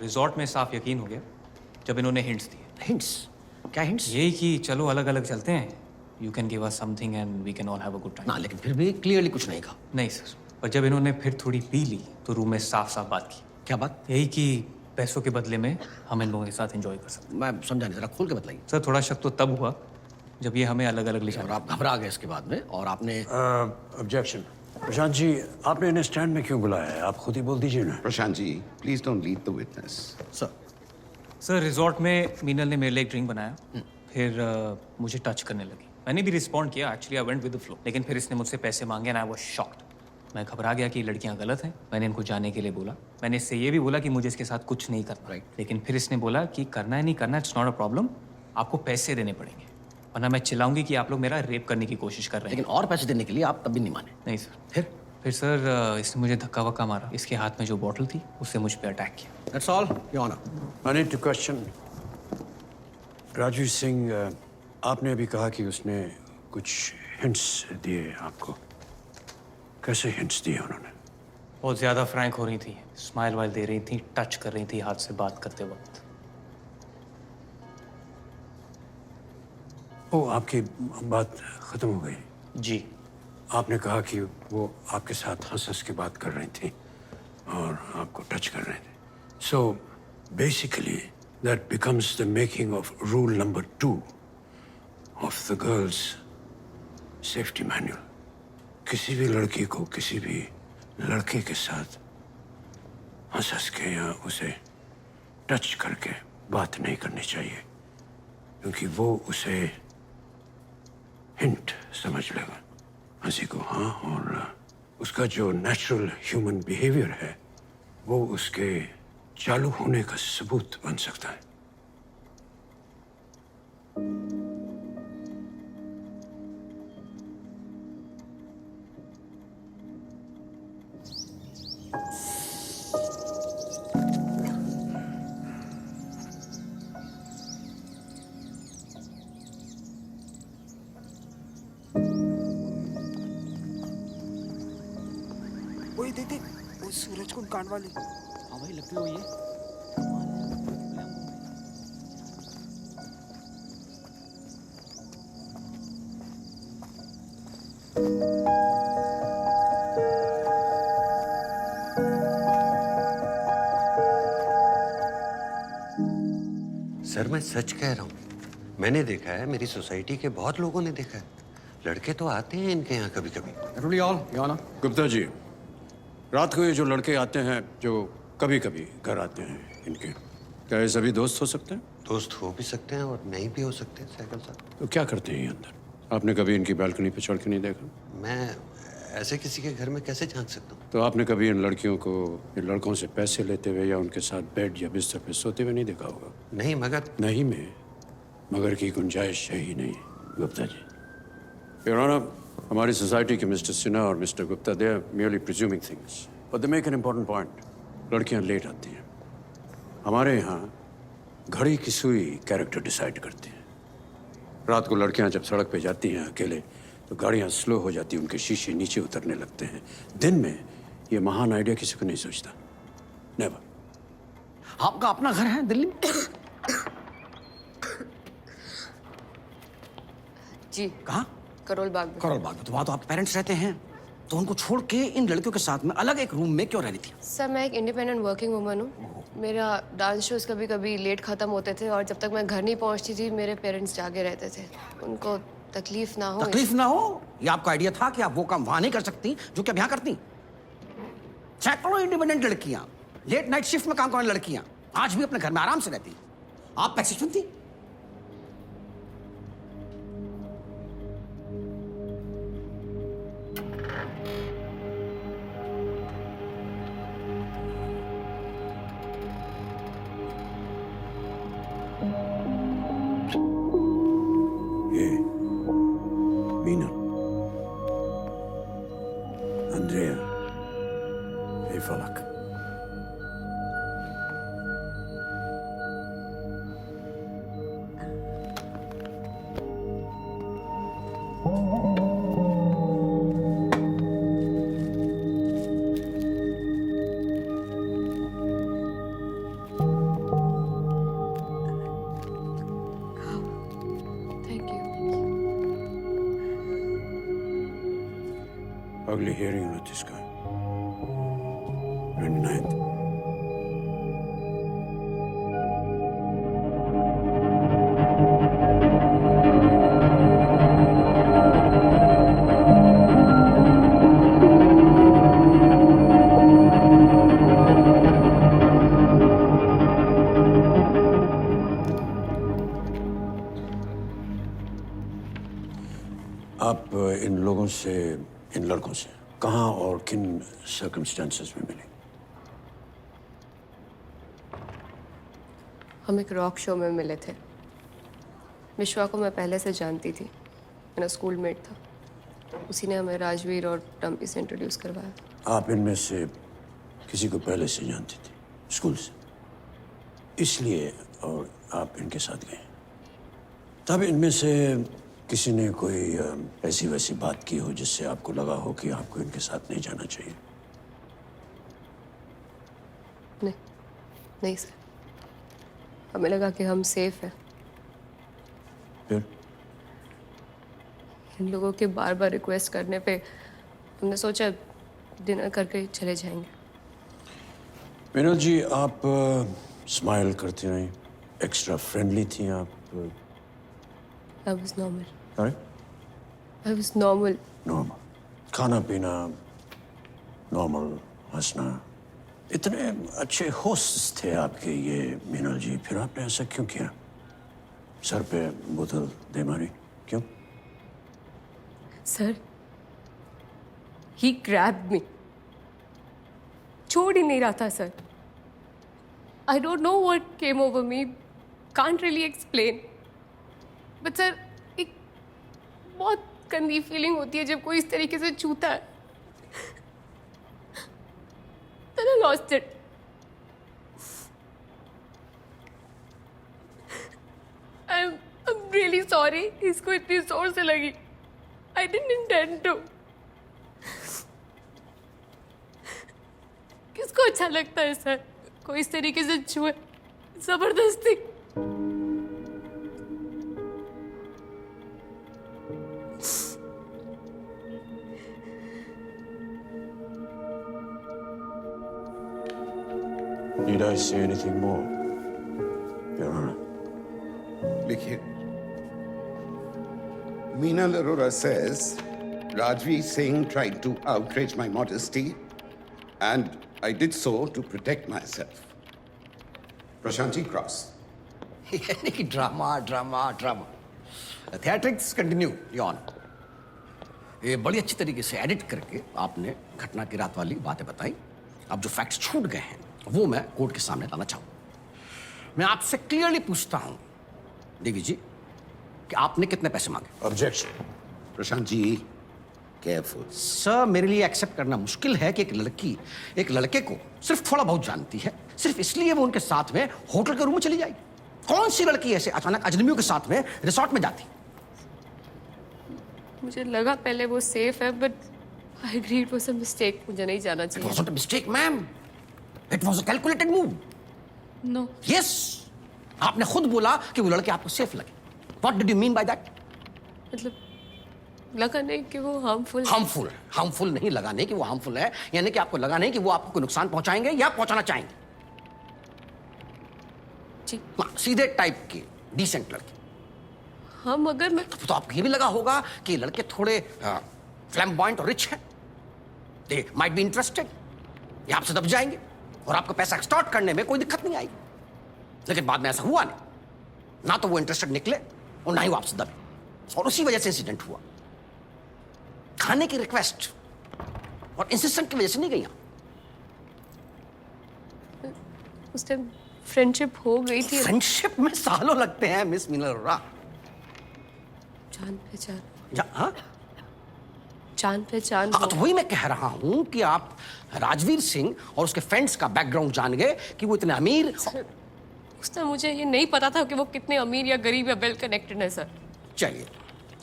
रिजॉर्ट में साफ यकीन हो गया जब इन्होंने हिंट्स दिए. हिंट्स? क्या हिंट्स? यही कि चलो अलग अलग चलते हैं, you can give us something and we can all have a good time. ना, लेकिन फिर भी क्लियरली कुछ नहीं कहा. नहीं सर, पर जब इन्होंने फिर थोड़ी पी ली तो रूम में साफ साफ बात की. क्या बात? यही कि पैसों के बदले में हम इन लोगों के साथ एंजॉय कर सकते मैं समझा नहीं, जरा खोल के बताइए। सर थोड़ा शक तो तब हुआ जब ये हमें अलग अलग ले और आप घबरा गए इसके बाद में, और आपने ऑब्जेक्शन। प्रशांत जी, आपने इन्हें स्टैंड में क्यों बुलाया है? आप खुद ही बोल दीजिए ना। Prashant ji, please don't lead the witness. Sir resort में मीनल ने मेरे लिए एक ड्रिंक बनाया, फिर मुझे टच करने लगी। मैंने भी रिस्पॉन्ड किया, actually I went with the flow, लेकिन फिर इसने मुझसे पैसे मांगे एंड आई वाज शॉक्ड। मैं घबरा गया कि ये लड़कियां गलत हैं। मैंने इनको जाने के लिए बोला। मैंने इससे ये भी बोला कि मुझे इसके साथ कुछ नहीं करना, लेकिन फिर इसने बोला कि करना है नहीं करना, इट्स नॉट अ प्रॉब्लम, आपको पैसे देने पड़ेंगे वरना मैं चिल्लाऊंगी कि आप लोग मेरा रेप करने की कोशिश कर रहे हैं। लेकिन और पैसे देने के लिए आप तब भी नहीं माने। नहीं सर। फिर सर इसने मुझे धक्का वक्का मारा, इसके हाथ में जो बॉटल थी उससे मुझ पर अटैक किया। That's all your honour. I need to question Rajveer Singh, आपने अभी कहा कि उसने कुछ हिंट्स दिए आपको। कैसे हिंट्स दिए उन्होंने? बहुत ज़्यादा फ्रैंक हो रही थी, स्माइल वाइल दे रही थी, टच कर रही थी हाथ से बात करते वक्त। ओ, आपकी बात खत्म हो गई? जी। आपने कहा कि वो आपके साथ हंस हंस के बात कर रही थी और आपको टच कर रहे थे। So basically that becomes the making of rule number 2 of the girls safety manual. किसी भी लड़की को किसी भी लड़के के साथ हंस हंस के या उसे टच करके बात नहीं करनी चाहिए, क्योंकि वो उसे हिंट समझ लेगा, हंसी को हाँ, और उसका जो नेचुरल ह्यूमन बिहेवियर है वो उसके चालू होने का सबूत बन सकता है। वही देख देख, वो सूरज कुंड कांड वाली। हाँ भाई, लगती हुई है। सर मैं सच कह रहा हूँ, मैंने देखा है, मेरी सोसाइटी के बहुत लोगों ने देखा है। लड़के तो आते हैं इनके यहाँ कभी कभी। गुप्ता जी, रात को ये जो लड़के आते हैं जो कभी कभी घर आते हैं इनके, क्या ये सभी दोस्त हो सकते हैं? दोस्त हो भी सकते हैं और नहीं भी हो सकते, साइकिल साहब। तो क्या करते हैं ये अंदर? आपने कभी इनकी बालकनी पे चढ़ के नहीं देखा? मैं ऐसे किसी के घर में कैसे झांक सकता हूँ? तो आपने कभी इन लड़कियों को इन लड़कों से पैसे लेते हुए या उनके साथ बेड या बिस्तर पे सोते हुए नहीं देखा होगा? नहीं मगर। नहीं में मगर की गुंजाइश है ही नहीं गुप्ता जी। योर ऑनर, हमारी सोसाइटी के मिस्टर सिन्हा और mister Gupta, they are merely presuming things, but they make an important point. लड़कियां लेट आती हैं। हमारे यहाँ घड़ी की सुई कैरेक्टर डिसाइड करती है। रात को लड़कियां जब सड़क पे जाती हैं अकेले तो गाड़ियां स्लो हो जाती हैं, उनके शीशे नीचे उतरने लगते हैं। दिन में ये महान आइडिया किसी को नहीं सोचता, नेवर। आपका अपना घर है दिल्ली में? जी। कहाँ? करोल बाग में। करोल बाग में। तो वहाँ तो आपके पेरेंट्स रहते हैं, तो उनको छोड़ के इन लड़कियों के साथ में अलग एक रूम में क्यों रह रही थी? सर मैं एक इंडिपेंडेंट वर्किंग वुमन हूँ। मेरा डांस शोज कभी कभी लेट खत्म होते थे और जब तक मैं घर नहीं पहुँचती थी मेरे पेरेंट्स जागे रहते थे, उनको तकलीफ ना हो। तकलीफ ना हो, ये आपका आइडिया था कि आप वो काम वहाँ नहीं कर सकती जो कि आप यहाँ करती। सैकड़ों इंडिपेंडेंट लड़कियाँ, लेट नाइट शिफ्ट में काम करने लड़कियाँ आज भी अपने घर में आराम से रहती, आप पैसे चुनती। मीना, अंद्रेया, हे फलक। Ugly hearing with this guy. 29th. आप इन लोगों से, इन लड़कों से कहाँ और किन सर्कमस्टेंसेस में मिले? हम एक रॉक शो में मिले थे। विश्वा को मैं पहले से जानती थी, मेरा स्कूल मेट था। उसी ने हमें राजवीर और डम्पी से इंट्रोड्यूस करवाया। आप इनमें से किसी को पहले से जानती थी, स्कूल से, इसलिए और आप इनके साथ गए। तब इनमें से किसी ने कोई ऐसी वैसी बात की हो जिससे आपको लगा हो कि आपको इनके साथ नहीं जाना चाहिए? नहीं सर, हमें लगा कि हम सेफ हैं। फिर इन लोगों के बार बार रिक्वेस्ट करने पे हमने सोचा डिनर करके चले जाएंगे। मीनल जी, आप स्माइल करती रहीं, एक्स्ट्रा फ्रेंडली थी आप। I was normal. Sorry? I was normal. Normal, खाना पीना नॉर्मल, हंसना, इतने अच्छे होस्ट थे आपके ये मीनल जी, फिर आपने ऐसा क्यों किया? सर पे बोतल दे मारी, क्यों? Sir, he grabbed me. छोड़ ही नहीं रहा था sir. I don't know what came over me. Can't really explain. But sir, एक बहुत गंदी फीलिंग होती है जब कोई इस तरीके से छूता है। Then I lost it. I'm really sorry. इसको इतनी जोर से लगी। I didn't intend to. किसको अच्छा लगता है सर कोई इस तरीके से छुए जबरदस्ती? Need I say anything more, Your Honor? देखिए, Meenal Arora says Rajveer Singh tried to outrage my modesty, and I did so to protect myself. Prashanti Cross. यानी कि drama drama drama. Theatrics continue Yon. ये बड़ी अच्छी तरीके से edit करके आपने घटना की रात वाली बातें बताई। अब जो फैक्ट्स छूट गए हैं वो मैं कोर्ट के सामने लाना चाहूँ। मैं आपसे क्लियरली पूछता हूँ देवी जी कि आपने कितने पैसे मांगे? Objection. Prashant ji, careful. Sir, मेरे लिए एक्सेप्ट करना मुश्किल है कि एक लड़की एक लड़के को सिर्फ थोड़ा बहुत जानती है, सिर्फ इसलिए वो उनके साथ में होटल के रूम में चली जाएगी। कौन सी लड़की ऐसे अचानक अजनबियों के साथ में रिसोर्ट में जाती? मुझे लगा पहले वो सेफ है, but I agree it was a mistake. मुझे नहीं जाना चाहिए। It wasn't a mistake, ma'am. It was a calculated move. No. Yes. आपने खुद बोला कि वो लड़के आपको सेफ लगे। What did you mean by that? मतलब लगा नहीं कि वो हार्मफुल नहीं लगा नहीं कि वो हार्मफुल है, यानी कि आपको लगा नहीं कि वो आपको कोई नुकसान पहुंचाएंगे या पहुंचाना चाहेंगे। जी। सीधे टाइप की डिसेंट लड़की। हाँ, मगर मैं तो आपको ये भी लगा होगा कि लड़के थोड़े फ्लैम्बॉयंट और रिच हैं, दे माइट बी इंटरेस्टेड, ये आपसे दब जाएंगे और आपको पैसा एक्सटॉर्ट करने में कोई दिक्कत नहीं आएगी। लेकिन बाद में ऐसा हुआ नहीं, ना तो वो इंटरेस्टेड निकले और ना ही वो आपसे दबे, और उसी वजह से इंसिडेंट हुआ। खाने की रिक्वेस्ट और इंसिस्टेंट की वजह से नहीं गई। उस टाइम फ्रेंडशिप हो गई थी। फ्रेंडशिप में सालों लगते हैं मिस मीनल अरोरा। जान पहचान हाँ, तो वही मैं कह रहा हूं कि आप राजवीर सिंह और उसके फ्रेंड्स का बैकग्राउंड जान गए कि वो इतने अमीर। उस टाइम मुझे ये नहीं पता था कि वो कितने अमीर या गरीब या वेल कनेक्टेड है सर। चलिए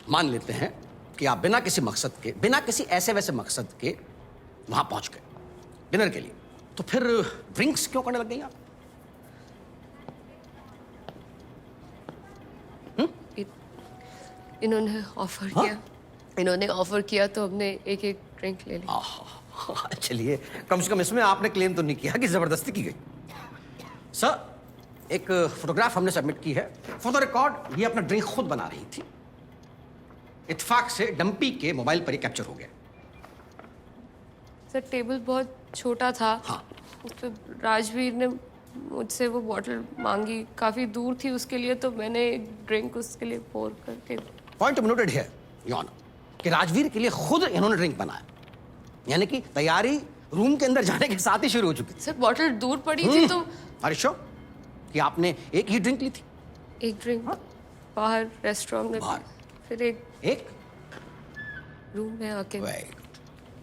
मान लेते हैं कि आप बिना किसी मकसद के, बिना किसी ऐसे वैसे मकसद के वहां पहुंच गए डिनर के लिए, तो फिर ड्रिंक्स क्यों करने लग गई आप? इन्होंने ऑफर किया तो हमने एक एक ड्रिंक ले ली। चलिए, कम से कम इसमें आपने क्लेम तो नहीं किया कि जबरदस्ती की गई। सर, एक फोटोग्राफ हमने सबमिट की है फॉर द रिकॉर्ड। ये अपना ड्रिंक खुद बना रही थी, इत्तेफाक से डंपी के मोबाइल पर ही कैप्चर हो गया। सर, टेबल बहुत छोटा था। हाँ। उस पर राजवीर ने मुझसे वो बॉटल मांगी, काफी दूर थी उसके लिए, तो मैंने ड्रिंक उसके लिए पोर करके। Point noted here, your honour. कि राजवीर के लिए खुद इन्होंने ड्रिंक बनाया, यानी कि तैयारी रूम के अंदर जाने के साथ ही शुरू हो चुकी थी। सर बॉटल दूर पड़ी थी तो अरे श्योर कि आपने एक ही ड्रिंक ली थी? एक ड्रिंक बाहर रेस्टोरेंट में, फिर एक रूम में आके।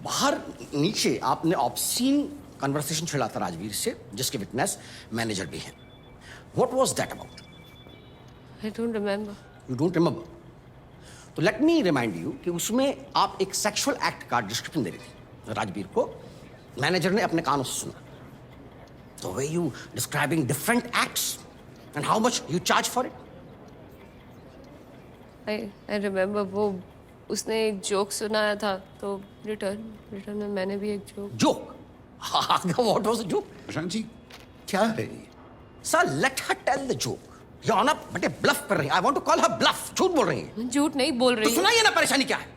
बाहर नीचे आपने ऑब्सीन कन्वर्सेशन छेड़ा था राजवीर से, जिसके विटनेस मैनेजर भी हैं। What was that about? I don't remember. You don't remember? तो लेट मी रिमाइंड यू कि उसमें आप एक सेक्सुअल एक्ट का डिस्क्रिप्शन दे रही थी राजवीर को, मैनेजर ने अपने कानों से सुना। तो way you describing different acts and how much you charge for it? I remember वो उसने एक जोक सुनाया था, तो रिटर्न में मैंने भी एक joke. What was the joke? Prashant ji क्या है? Sir, let her tell the joke. Your Honor, बटे ब्लफ कर रही है। I want to call her bluff. झूठ बोल रही है। झूठ नहीं बोल रही। तो सुनाइए ना परेशानी क्या है।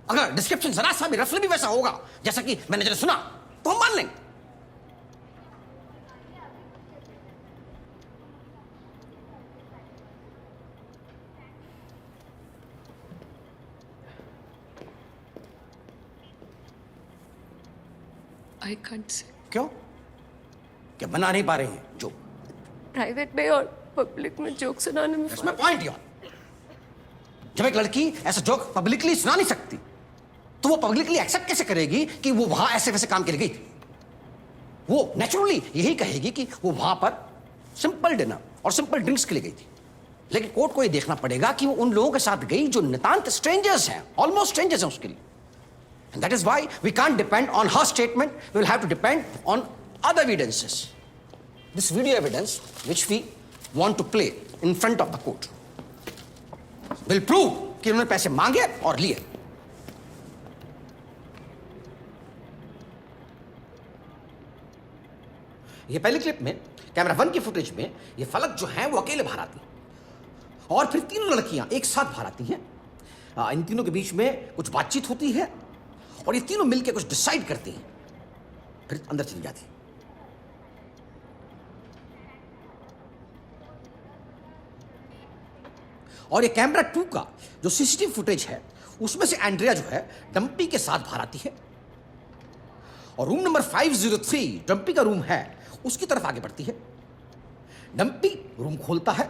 अगर डिस्क्रिप्शन जरा सा भी रफली भी वैसा होगा जैसा कि मैनेजर ने सुना, तो हम मान लेंगे। I can't say. क्यों? क्या बना नहीं पा रही हैं जोक? प्राइवेट में और पब्लिक में जोक सुनाने में That's my point, यार। जब एक लड़की ऐसा जोक पब्लिकली सुना नहीं सकती, तो वो पब्लिकली एक्सेप्ट कैसे करेगी कि वो वहां ऐसे वैसे काम के लिए गई थी? वो नेचुरली यही कहेगी कि वो वहां पर सिंपल डिनर और सिंपल ड्रिंक्स के लिए गई थी। लेकिन कोर्ट को ये देखना पड़ेगा कि वो उन लोगों के साथ गई जो नितांत स्ट्रेंजर्स हैं, ऑलमोस्ट स्ट्रेंजर्स हैं उसके लिए। And that is why we can't depend on her statement. We will have to depend on other evidences. This video evidence, which we want to play in front of the court, will prove कि उन्होंने पैसे मांगे और लिए। ये पहली clip में camera 1 की फुटेज में ये फलक जो है वो अकेले बाहर आती है और फिर तीनों लड़कियां एक साथ बाहर आती हैं। इन तीनों के बीच में कुछ बातचीत होती है और ये तीनों मिलकर कुछ डिसाइड करती हैं, फिर अंदर चली जाती है। और ये कैमरा 2 का जो सीसीटीवी फुटेज है उसमें से एंड्रिया जो है डंपी के साथ बाहर आती है और रूम नंबर 503 डंपी का रूम है उसकी तरफ आगे बढ़ती है। डंपी रूम खोलता है,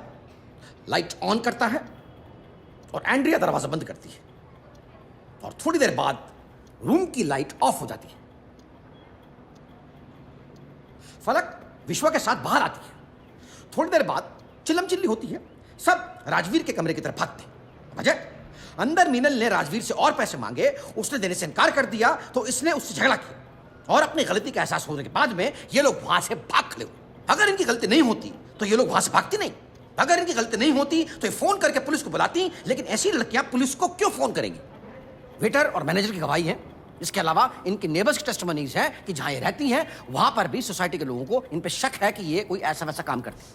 लाइट ऑन करता है और एंड्रिया दरवाजा बंद करती है और थोड़ी देर बाद रूम की लाइट ऑफ हो जाती है। फलक विश्वा के साथ बाहर आती है। थोड़ी देर बाद चिल्लम चिल्ली होती है, सब राजवीर के कमरे की तरफ भागते हैं। वजह अंदर मीनल ने राजवीर से और पैसे मांगे, उसने देने से इनकार कर दिया, तो इसने उससे झगड़ा किया और अपनी गलती का एहसास होने के बाद में ये लोग वहां से भाग खड़े हुए। अगर इनकी गलती नहीं होती तो ये लोग वहां से भागती नहीं। अगर इनकी गलती नहीं होती तो ये फोन करके पुलिस को बुलाती, लेकिन ऐसी लड़कियां पुलिस को क्यों फोन करेंगी? वेटर और मैनेजर की गवाही है। इसके अलावा इनके नेबर्स की टेस्टिमनीज है कि जहां ये रहती हैं वहां पर भी सोसाइटी के लोगों को इन पे शक है कि ये कोई ऐसा वैसा काम करती है।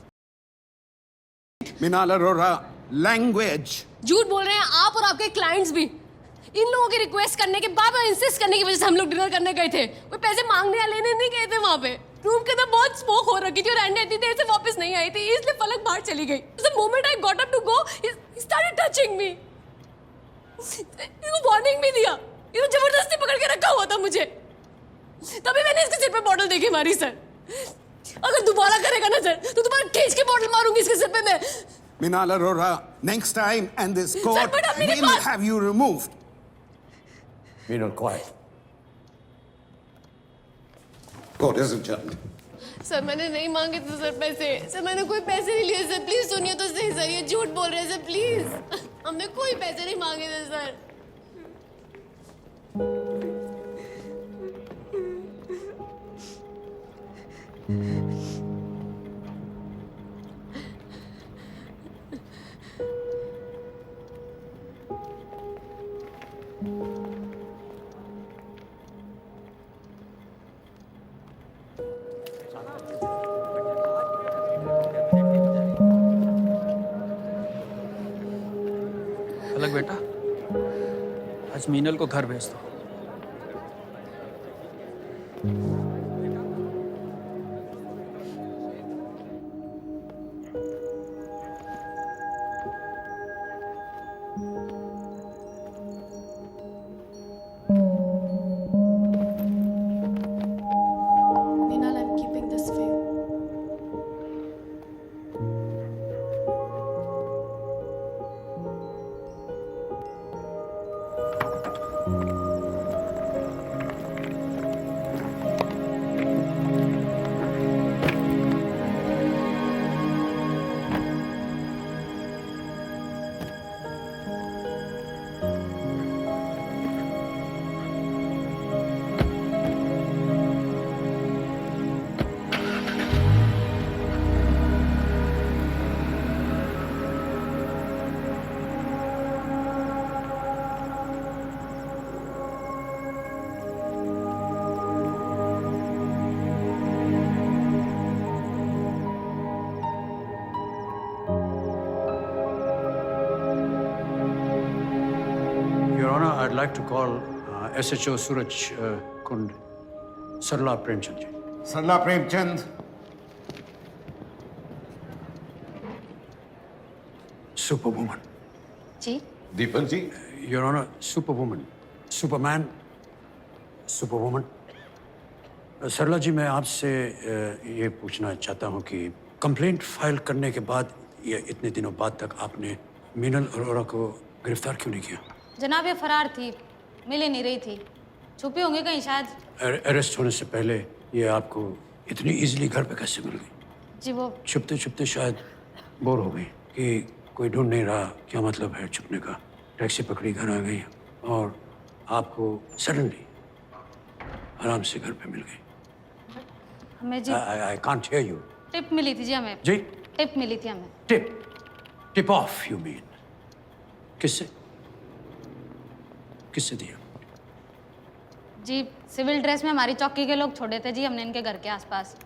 मिनाल अरोरा, लैंग्वेज। झूठ बोल रहे हैं आप और आपके क्लाइंट्स भी। इन लोगों की रिक्वेस्ट करने के बाद और इंसिस्ट करने की वजह से हम लोग डिनर करने गए थे। कोई पैसे मांगने या लेने नहीं गए थे। वहां पे रूम के अंदर बहुत स्मोक हो रखी थी और एंडी इतनी देर से वापस नहीं आई थी, इसलिए फलक बाहर चली गई। The moment I got up to go, he started touching me. इसको वार्निंग भी दिया, ये तो जबरदस्ती पकड़ के रखा हुआ था मुझे। तभी मैंने इसके सिर पे बॉटल देखी मारी। सर अगर दोबारा करेगा ना सर तो दोबारा खींच के बॉटल मारूंगी इसके सिर पे मैं। Minal Arora, next time and this court will have you removed. Minal, quiet. Court is adjourned. Sir मैंने नहीं मांगे थे सर पैसे। सर मैंने कोई पैसे नहीं लिए सर, प्लीज सुनिए तो सही सर, ये झूठ बोल रहे हैं सर, प्लीज। हमने कोई पैसे नहीं मांगे थे सर। अलग बेटा, आज मीनल को घर भेज दो। Your Honor, I'd like to call SHO Suraj Kund, Sarla Premchand ji. Sarla Premchand. Superwoman. Ji Deepak ji. Your Honor, Superwoman. Superman, Superwoman. सरला जी, मैं आपसे ये पूछना चाहता हूँ कि कंप्लेंट फाइल करने के बाद या इतने दिनों बाद तक आपने मीनल अरोरा को गिरफ्तार क्यों नहीं किया? जनाब ये फरार थी, मिल ही नहीं रही थी, छुपी होंगी कहीं शायद। अरेस्ट होने से पहले ये आपको इतनी इजीली घर पे कैसे मिल गई? जी वो छुपते छुपते शायद बोर हो गई कि कोई ढूंढ नहीं रहा, क्या मतलब है छुपने का। टैक्सी पकड़ी, घर आ गई और आपको सडनली आराम से घर पे मिल गई। हमें जी I can't hear you. Tip मिली थी जी हमें। जी? टिप मिली थी हमें। Tip off you mean? किससे? किससे दिया? जी सिविल ड्रेस में हमारी चौकी के लोग छोड़े थे जी हमने इनके घर के आसपास।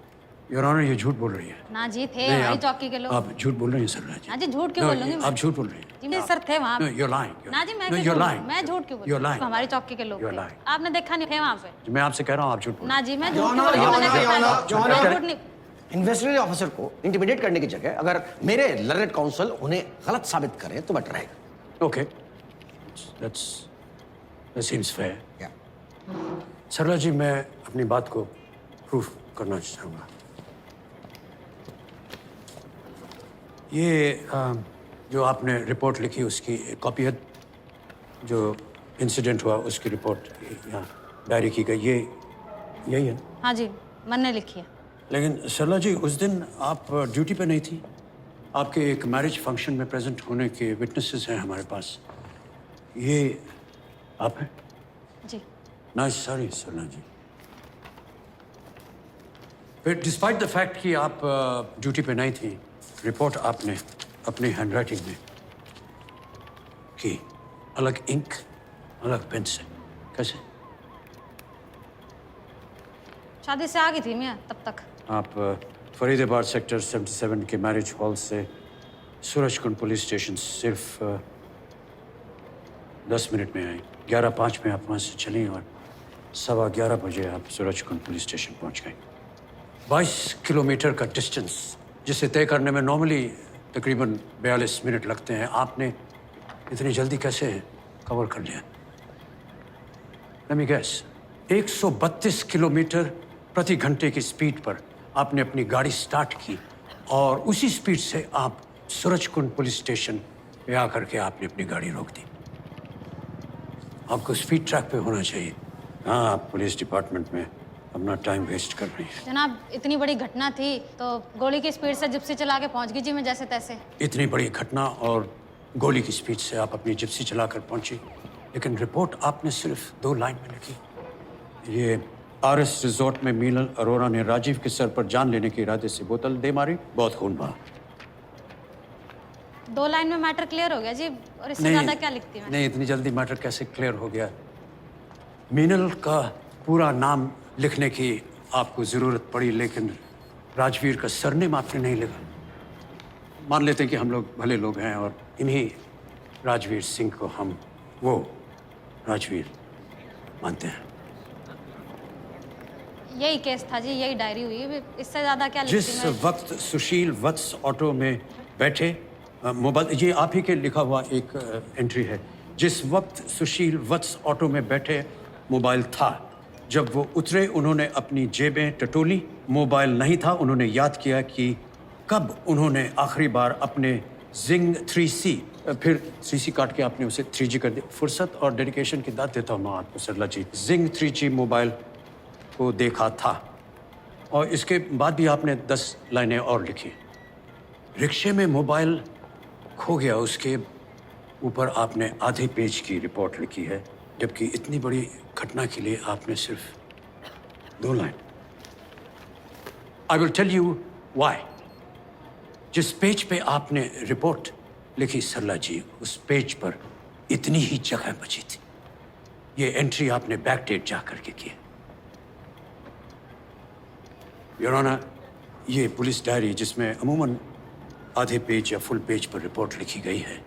योर ऑनर, ये झूठ बोल रही है। ना जी थे नहीं, हमारी आप- चौकी के लोग। आप झूठ बोल रही हैं सर जी। ना जी झूठ क्यों No, बोलूंगी मैं? आप झूठ बोल रही हैं। जी मेरे सर थे वहाँ पे। No, you're lying. ना जी मैं No, क्यों you're झूठ lying. मैं झूठ क्यों You're बोलूँ? lying. हमारी चौकी के लोग You're थे। lying. आपने देखा नहीं थे वहाँ पे? मैं आपसे कह रहा हूँ आप झूठ बोल ना जी मैं झूठ Your क्यों Honor, बोलूँ? Your मैंने Honor, देखा Your नहीं। Honor, Your मैं Honor. झूठ नहीं। इन्वेस्टिगेटिव ऑफिसर को इंटिमिडेट करने की जगह अगर मेरे लर्नेड काउंसिल उन्हें गलत साबित करे तो बेटर रहेगा। Okay, that seems fair. सरला जी, मैं अपनी बात को प्रूफ करना चाहूँगा। ये जो आपने रिपोर्ट लिखी उसकी कॉपी है, जो इंसिडेंट हुआ उसकी रिपोर्ट यहाँ डायरी की गई, ये यही है? हाँ जी मैंने लिखी है। लेकिन सरला जी, उस दिन आप ड्यूटी पे नहीं थी। आपके एक मैरिज फंक्शन में प्रेजेंट होने के विटनेसेस हैं हमारे पास। ये आप हैं? जी। नाइस, सॉरी सरला जी। फिर डिस्पाइट द फैक्ट कि आप ड्यूटी पे नहीं थी, रिपोर्ट आपने अपनी हैंडराइटिंग में की, अलग इंक अलग पेन से। कैसे? शादी से आ गई थी मैं तब तक। आप फरीदाबाद सेक्टर 77 के मैरिज हॉल से सूरजकुंड पुलिस स्टेशन सिर्फ 10 मिनट में आई। 11:05 में आप वहाँ से चली और 11:15 बजे आप सूरजकुंड पुलिस स्टेशन पहुँच गए। 22 किलोमीटर का डिस्टेंस जिसे तय करने में नॉर्मली तकरीबन 42 मिनट लगते हैं, आपने इतनी जल्दी कैसे कवर कर लिया? Let me guess, 132 किलोमीटर प्रति घंटे की स्पीड पर आपने अपनी गाड़ी स्टार्ट की और उसी स्पीड से आप सूरजकुंड पुलिस स्टेशन पे आकर के आपने अपनी गाड़ी रोक दी। आपको स्पीड ट्रैक पे होना चाहिए। हाँ, आप पुलिस डिपार्टमेंट में अपना टाइम वेस्ट कर रही हैं। जनाब इतनी बड़ी घटना थी तो गोली की स्पीड से जिप्सी चला के पहुंच गई जी मैं जैसे तैसे। इतनी बड़ी घटना और गोली की स्पीड से आप अपनी जिप्सी चलाकर पहुंची, लेकिन रिपोर्ट आपने सिर्फ 2 लाइन में लिखी। ये आरएस रिजॉर्ट में मीनल अरोरा ने राजीव के सर पर जान लेने के इरादे से बोतल दे मारी, बहुत खून बहा। 2 लाइन में मैटर क्लियर हो गया जी, और इससे ज्यादा क्या लिखती मैं? नहीं, इतनी जल्दी मैटर कैसे क्लियर हो गया? मीनल का पूरा नाम लिखने की आपको जरूरत पड़ी, लेकिन राजवीर का सरनेम आपने नहीं लिखा। मान लेते हैं कि हम लोग भले लोग हैं और इन्हीं राजवीर सिंह को हम वो राजवीर मानते हैं। यही केस था जी, यही डायरी हुई, इससे ज्यादा क्या लिखती जिस मैं? वक्त सुशील वत्स ऑटो में बैठे, मोबाइल, ये आप ही के लिखा हुआ एक एंट्री है। जिस वक्त सुशील वत्स ऑटो में बैठे मोबाइल था, जब वो उतरे उन्होंने अपनी जेबें टटोली, मोबाइल नहीं था। उन्होंने याद किया कि कब उन्होंने आखिरी बार अपने जिंग 3C, फिर 3C काट के आपने उसे 3G कर दिया। फुर्सत और डेडिकेशन की दाद देता हूँ मैं आपको सरला जी। जिंग 3G मोबाइल को देखा था और इसके बाद भी आपने 10 लाइनें और लिखी। रिक्शे में मोबाइल खो गया, उसके ऊपर आपने आधे पेज की रिपोर्ट लिखी है, जबकि इतनी बड़ी घटना के लिए आपने सिर्फ 2 line. I will tell you why. जिस पेज पे आपने रिपोर्ट लिखी सरला जी, उस पेज पर इतनी ही जगह बची थी। ये एंट्री आपने बैक डेट जा करके की। योर ऑनर, ये पुलिस डायरी जिसमें अमूमन आधे पेज या फुल पेज पर रिपोर्ट लिखी गई है,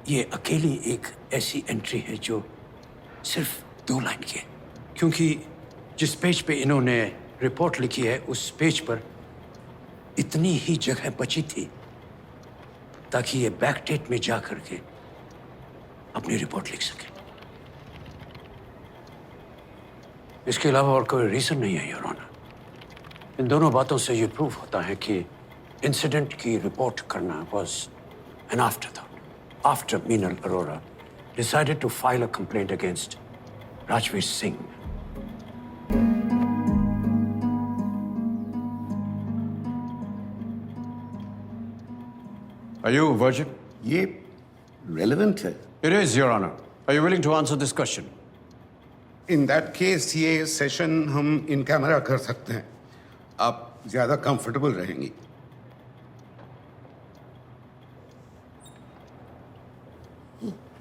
ये अकेली एक ऐसी एंट्री है जो सिर्फ 2 लाइन की है, क्योंकि जिस पेज पे इन्होंने रिपोर्ट लिखी है उस पेज पर इतनी ही जगह बची थी ताकि ये बैकडेट में जा करके अपनी रिपोर्ट लिख सके। इसके अलावा और कोई रीजन नहीं है योर ऑनर। इन दोनों बातों से ये प्रूव होता है कि इंसिडेंट की रिपोर्ट करना was an afterthought after Meenal Arora decided to file a complaint against Rajveer Singh. Are you a virgin? ये relevant है। It is, Your Honor. Are you willing to answer this question? In that case, ये session हम in camera कर सकते हैं। आप ज्यादा comfortable रहेंगी।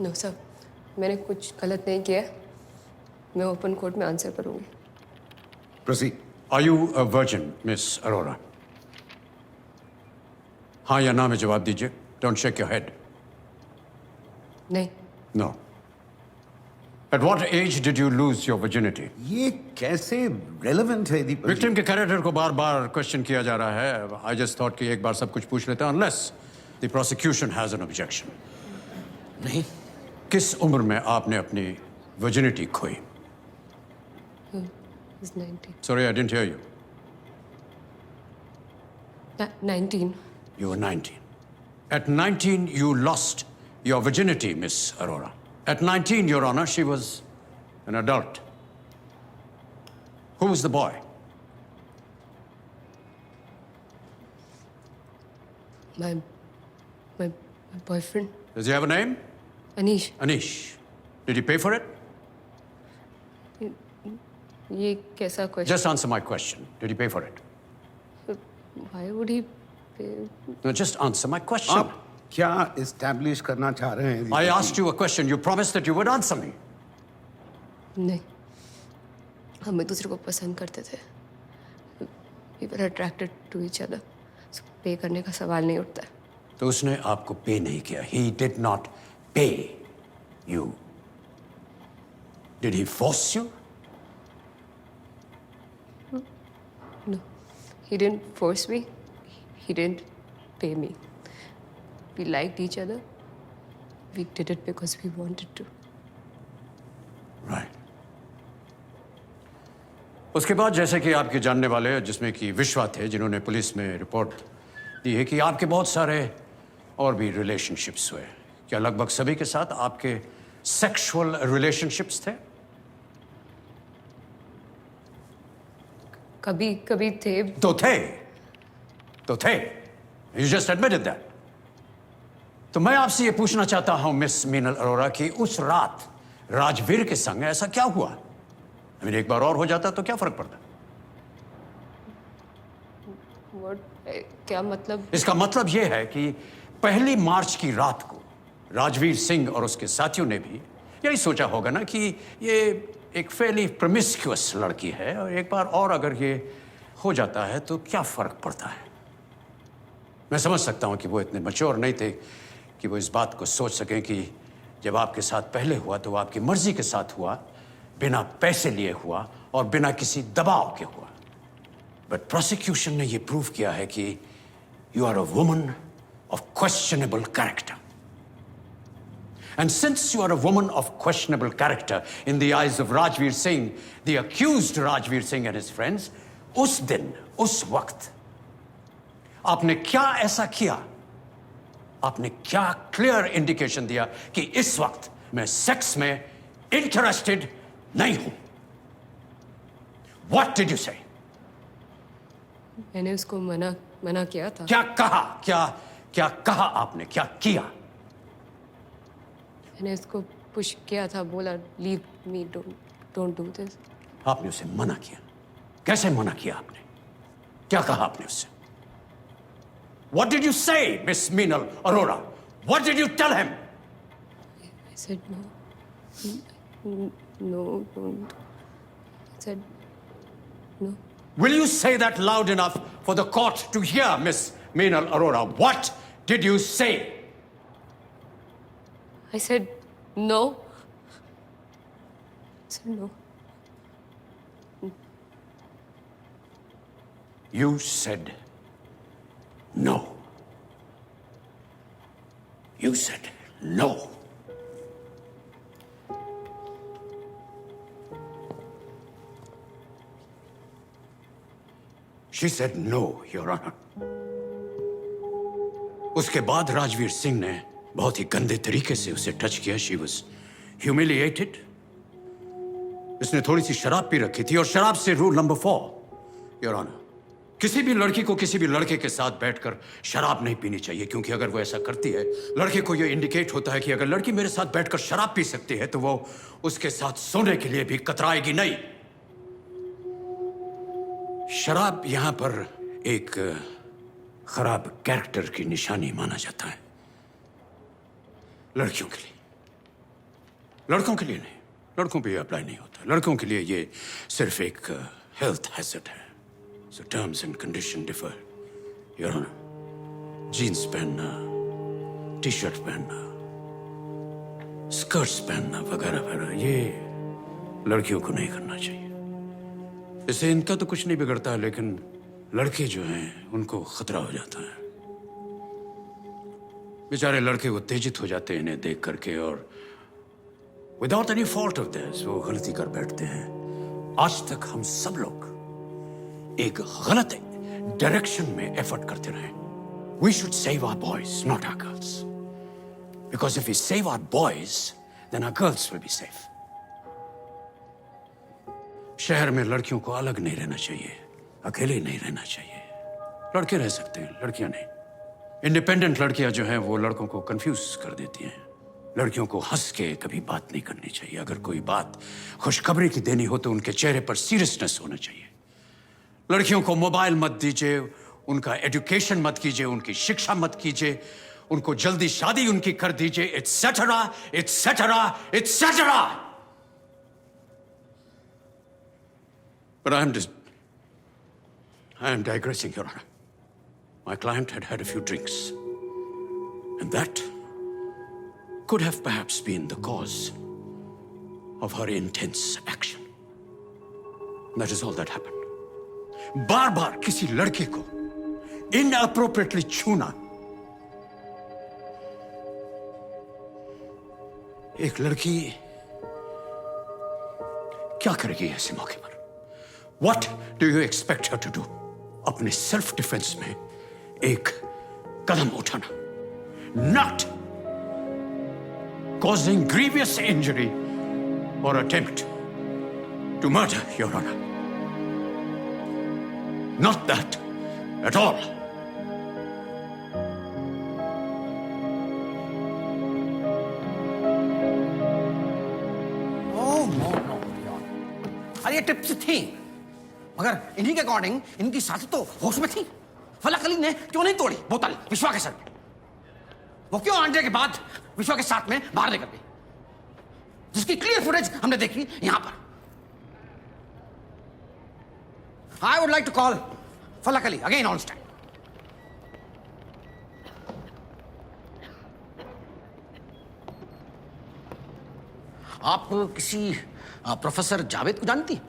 नो सर, मैंने कुछ गलत नहीं किया। मैं ओपन कोर्ट में आंसर करूंगी। Proceed. Are you a virgin, Miss Arora? हाँ या ना में जवाब दीजिए। Don't shake your head. नहीं। No. At what age did you lose your virginity? ये कैसे relevant है दीपक? Victim के कैरेक्टर को बार-बार क्वेश्चन किया जा रहा है। I just thought कि एक बार सब कुछ पूछ लेते हैं, unless the prosecution has an objection. नहीं। किस उम्र में आपने अपनी virginity खोई? He's 19. Sorry, I didn't hear you. 19. You were 19. At 19, you lost your virginity, Miss Arora. At 19, Your Honor, she was an adult. Who was the boy? My boyfriend. Does he have a name? Anish. Anish. Did he pay for it? ये कैसा question? Just answer my question. Did he pay for it? Why would he pay? No, just answer my question. आप क्या establish करना चाह रहे हैं? I asked you a question. You promised that you would answer me. नहीं, हम एक दूसरे को पसंद करते थे। We were attracted to each other. So, पे करने का सवाल नहीं उठता है। तो उसने आपको पे नहीं किया. He did not pay you. Did he force you? No, he didn't force me. He didn't pay me. We liked each other. We did it because we wanted to. Right. उसके बाद जैसे कि आपके जानने वाले जिसमें कि विश्वा थे जिन्होंने पुलिस में रिपोर्ट दी है कि आपके बहुत सारे और भी रिलेशनशिप्स हुए। क्या लगभग सभी के साथ आपके सेक्सुअल रिलेशनशिप्स थे? कभी कभी थे। तो थे। You just admitted that. तो मैं आपसे ये पूछना चाहता हूं मिस मीनल अरोरा कि उस रात राजवीर के संग ऐसा क्या हुआ? एक बार और हो जाता तो क्या फर्क पड़ता? क्या मतलब? इसका मतलब यह है कि 1 मार्च की रात को राजवीर सिंह और उसके साथियों ने भी यही सोचा होगा ना कि ये एक फेली प्रोमिस्क्यूअस लड़की है और एक बार और अगर ये हो जाता है तो क्या फर्क पड़ता है? मैं समझ सकता हूं कि वो इतने मैच्योर नहीं थे कि वो इस बात को सोच सकें कि जब आपके साथ पहले हुआ तो वो आपकी मर्जी के साथ हुआ, बिना पैसे लिए हुआ और बिना किसी दबाव के हुआ। बट प्रोसिक्यूशन ने ये प्रूव किया है कि you are a woman of questionable character. And since you are a woman of questionable character in the eyes of Rajveer Singh, the accused Rajveer Singh and his friends, उस दिन, उस वक्त आपने क्या ऐसा किया? आपने क्या क्लियर इंडिकेशन दिया कि इस वक्त मैं सेक्स में इंटरेस्टेड नहीं हूं? What did you say? मैंने उसको मना किया था। क्या कहा? क्या कहा आपने? क्या किया? मैंने उसको पुश किया था, बोला leave me, don't do this. आपने उसे मना किया? कैसे मना किया आपने? क्या कहा आपने उससे? What did you say, Miss Meenal Arora? What did you tell him? I said no, don't. I said no. Will you say that loud enough for the court to hear, Miss Meenal Arora? What did you say? I said no. No. You said no. You said no. She said no, Your Honor. उसके बाद राजवीर सिंह ने बहुत ही गंदे तरीके से उसे touch किया. She was humiliated. उसने थोड़ी सी शराब पी रखी थी और शराब से रूल नंबर 4, Your Honor, किसी भी लड़की को किसी भी लड़के के साथ बैठकर शराब नहीं पीनी चाहिए, क्योंकि अगर वो ऐसा करती है, लड़के को ये इंडिकेट होता है कि अगर लड़की मेरे साथ बैठकर शराब पी सकती है तो वो उसके साथ सोने के लिए भी कतराएगी नहीं. शराब यहां पर एक खराब कैरेक्टर की निशानी माना जाता है लड़कियों के लिए. लड़कों के लिए नहीं, लड़कों पे अप्लाई नहीं होता. लड़कों के लिए ये सिर्फ एक हेल्थ हैजर्ड है. So terms and conditions differ, Your Honor. Jeans पहनना, टी शर्ट पहनना, स्कर्ट्स पहनना वगैरह वगैरह, ये लड़कियों को नहीं करना चाहिए. इससे इनका तो कुछ नहीं बिगड़ता, लेकिन लड़के जो हैं उनको खतरा हो जाता है. बेचारे लड़के उत्तेजित हो जाते हैं इन्हें देख करके, और without any fault of this वो गलती कर बैठते हैं. आज तक हम सब लोग एक गलत डायरेक्शन में एफर्ट करते रहे. We should save our boys, not our girls. Because if we save our boys, then our girls will be safe. शहर में लड़कियों को अलग नहीं रहना चाहिए, अकेले नहीं रहना चाहिए. लड़के रह सकते हैं, लड़कियां नहीं. इंडिपेंडेंट लड़कियां जो हैं वो लड़कों को कंफ्यूज कर देती हैं. लड़कियों को हंस के कभी बात नहीं करनी चाहिए. अगर कोई बात खुशखबरी की देनी हो तो उनके चेहरे पर सीरियसनेस होना चाहिए. लड़कियों को मोबाइल मत दीजिए, उनका एजुकेशन मत कीजिए, उनकी शिक्षा मत कीजिए, उनको जल्दी शादी उनकी कर दीजिए, etcetera etcetera etcetera. But I am digressing, Your Honor. My client had had a few drinks, and that could have perhaps been the cause of her intense action. That is all that happened. बार बार किसी लड़के को inappropriately छूना एक लड़की क्या करेगी ऐसे मौके पर? What do you expect her to do? अपने सेल्फ डिफेंस में एक कदम उठाना, not causing grievous injury or attempt to murder, Your Honor. Not that at all. Oh, no, Your Honor. अरे ये टिप्स थी, मगर इन्हीं के अकॉर्डिंग इनकी साथी तो होश में थी. फलक अली ने क्यों नहीं तोड़ी बोतल विश्वा के सर में? वो क्यों आंटे के बाद विश्वा के साथ में बाहर निकल गई, जिसकी क्लियर फुटेज हमने देखी यहां पर. I would like to call Falak Ali again on stand. आप किसी प्रोफेसर जावेद को जानती?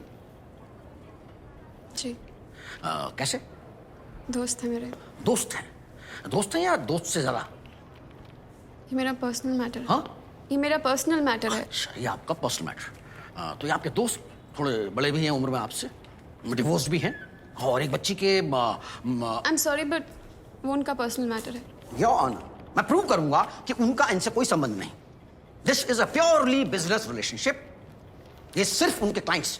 जी. कैसे? दोस्त है मेरे. दोस्त है? दोस्त है या दोस्त से ज्यादा? ये मेरा पर्सनल मैटर है. हाँ? ये मेरा पर्सनल मैटर है. अच्छा, ये आपका पर्सनल मैटर. तो ये आपके दोस्त थोड़े बड़े भी हैं उम्र में आपसे, डिवोर्स भी हैं, और एक बच्ची के आई एम सॉरी बट वो उनका पर्सनल मैटर है. योर ऑनर, मैं प्रूव करूंगा कि उनका इनसे कोई संबंध नहीं. This is a purely business relationship. ये सिर्फ उनके क्लाइंट्स.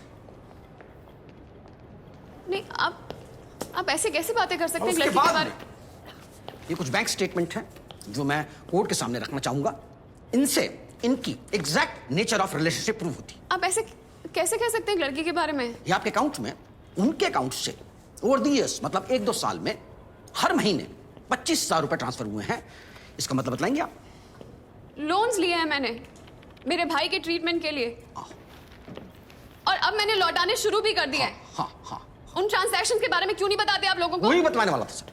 नहीं, आप ऐसे कैसे बातें कर सकते हैं उसके लड़की के बाद बारे? ये कुछ बैंक स्टेटमेंट हैं जो मैं कोर्ट के सामने रखना चाहूंगा. इनसे इनकी exact nature of relationship prove होती. आप ऐसे कैसे कह सकते हैं लड़की के बारे में? ये आपके अकाउंट में उनके अकाउंट से ओवर द इयर्स, मतलब 1-2 साल में हर महीने 25,000 रुपए ट्रांसफर हुए हैं. इसका मतलब बताएंगे आप? लोन्स लिए हैं मैंने मेरे भाई के ट्रीटमेंट के लिए, और अब मैंने लौटाने शुरू भी कर दिए हैं. हाँ. उन ट्रांजैक्शन के बारे में क्यों नहीं बताते आप लोगों को? वही बताने वाला था सर,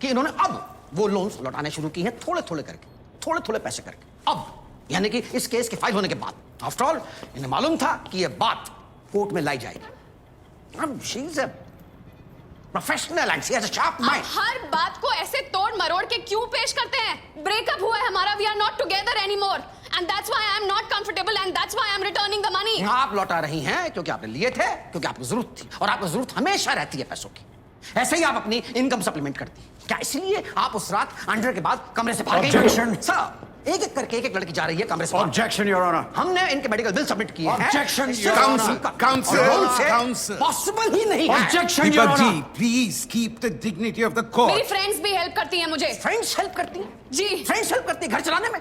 कि इन्होंने अब वो लोन्स लौटाने शुरू की हैं, थोड़े थोड़े करके, थोड़े थोड़े पैसे करके. अब यानी कि इस केस के फाइल होने के बाद। आफ्टर ऑल इन्हें मालूम था कि यह बात कोर्ट में लाई जाएगी। She is a professional and she has a sharp mind. हर बात को ऐसे तोड़ मरोड़ के क्यों पेश करते हैं? ब्रेकअप हुआ है हमारा, we are not together anymore and that's why I am not comfortable and that's why I am returning the money. आप लौटा रही हैं क्योंकि आपने लिए थे, क्योंकि आपको जरूरत थी, और आपको जरूरत हमेशा रहती है पैसों की। ऐसे ही आप अपनी इनकम सप्लीमेंट करती हैं। क्या इसलिए आप उस रात अंडर के बाद कमरे से भाग गई? Objection. सर, एक एक करके एक लड़की जा रही है कमरे से। Objection, Your Honor. हमने इनके मेडिकल बिल सबमिट किए हैं। Objection, Your Counsel, counsel. Possible ही नहीं है। Objection, Your Deepak Honor. जी, please keep the dignity of the मेरी कोर्ट। फ्रेंड्स भी हेल्प करती हैं मुझे। फ्रेंड्स हेल्प करती हैं? जी। फ्रेंड्स हेल्प करती है घर चलाने में?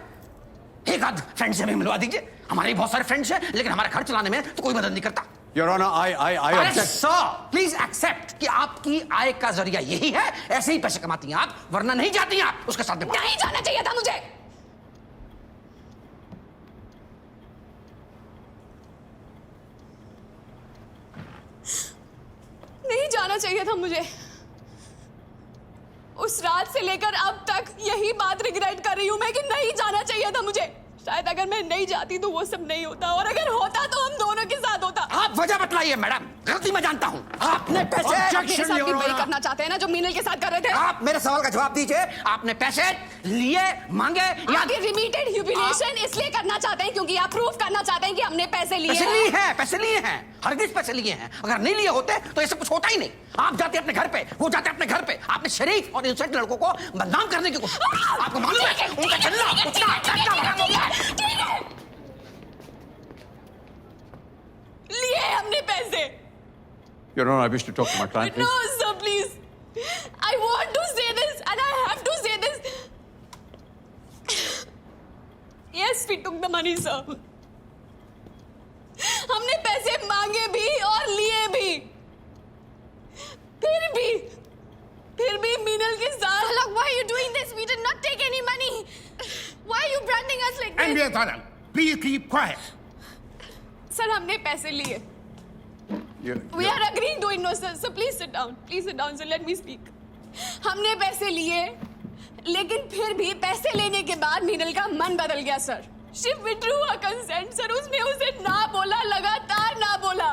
एक आध फ्रेंड से हमें मिलवा दीजिए। हमारे बहुत सारे फ्रेंड्स हैं, लेकिन हमारा घर चलाने में तो कोई मदद नहीं करता। Your Honor, I object. Sir, please accept कि आपकी आय का जरिया यही है। ऐसे ही पैसे कमाती हैं आप, वरना नहीं जाती हैं आप उसके साथ में। नहीं जाना चाहिए था मुझे। नहीं जाना चाहिए था मुझे। उस रात से लेकर अब तक यही बात रिग्रेट कर रही हूं मैं कि नहीं जाना चाहिए था मुझे। शायद अगर मैं नहीं जाती तो वो सब नहीं होता, और अगर होता तो हम दोनों के साथ होता। आप वजह बतलाइए मैडम, गलती मैं जानता हूं। आपने पैसे मेरे साथ भी वही करना चाहते हैं ना जो मीनल के साथ कर रहे थे। आप मेरे सवाल का जवाब दीजिए। आपने पैसे लिए, मांगे या आप ये रिपीटेड ह्यूमिलिएशन इसलिए करना चाहते हैं क्योंकि आप प्रूफ करना चाहते हैं कि हमने पैसे लिए पैसे हैं। लिए हैं, पैसे लिए हैं, हरगिज पैसे लिए हैं। अगर नहीं लिए होते तो ऐसे कुछ होता ही नहीं। आप जाते अपने घर पे, वो जाते अपने घर पे। आपने शरीफ और इनोसेंट लड़कों को बदनाम करने की कोशिश। आपको मालूम है उनका चलना उठना चलना बड़ा हो गया। लिए हमने पैसे। Your Honor, I wish to talk to my client, No, please. sir, please. I want to say this and I have to say this. Yes, we took the money, sir. हमने पैसे मांगे भी और लिए भी। फिर भी मीनल के साथ। Look, why are you doing this? We did not take any money. Why are you branding us like this? And we are done. Please keep quiet. Sir, हमने पैसे लिए। We are agreeing to it, no, sir. So please sit down. Please sit down, sir. Let me speak. हमने पैसे लिए, लेकिन फिर भी पैसे लेने के बाद मीनल का मन बदल गया, sir. She withdrew her consent, sir. उसने उसे ना बोला, लगातार ना बोला।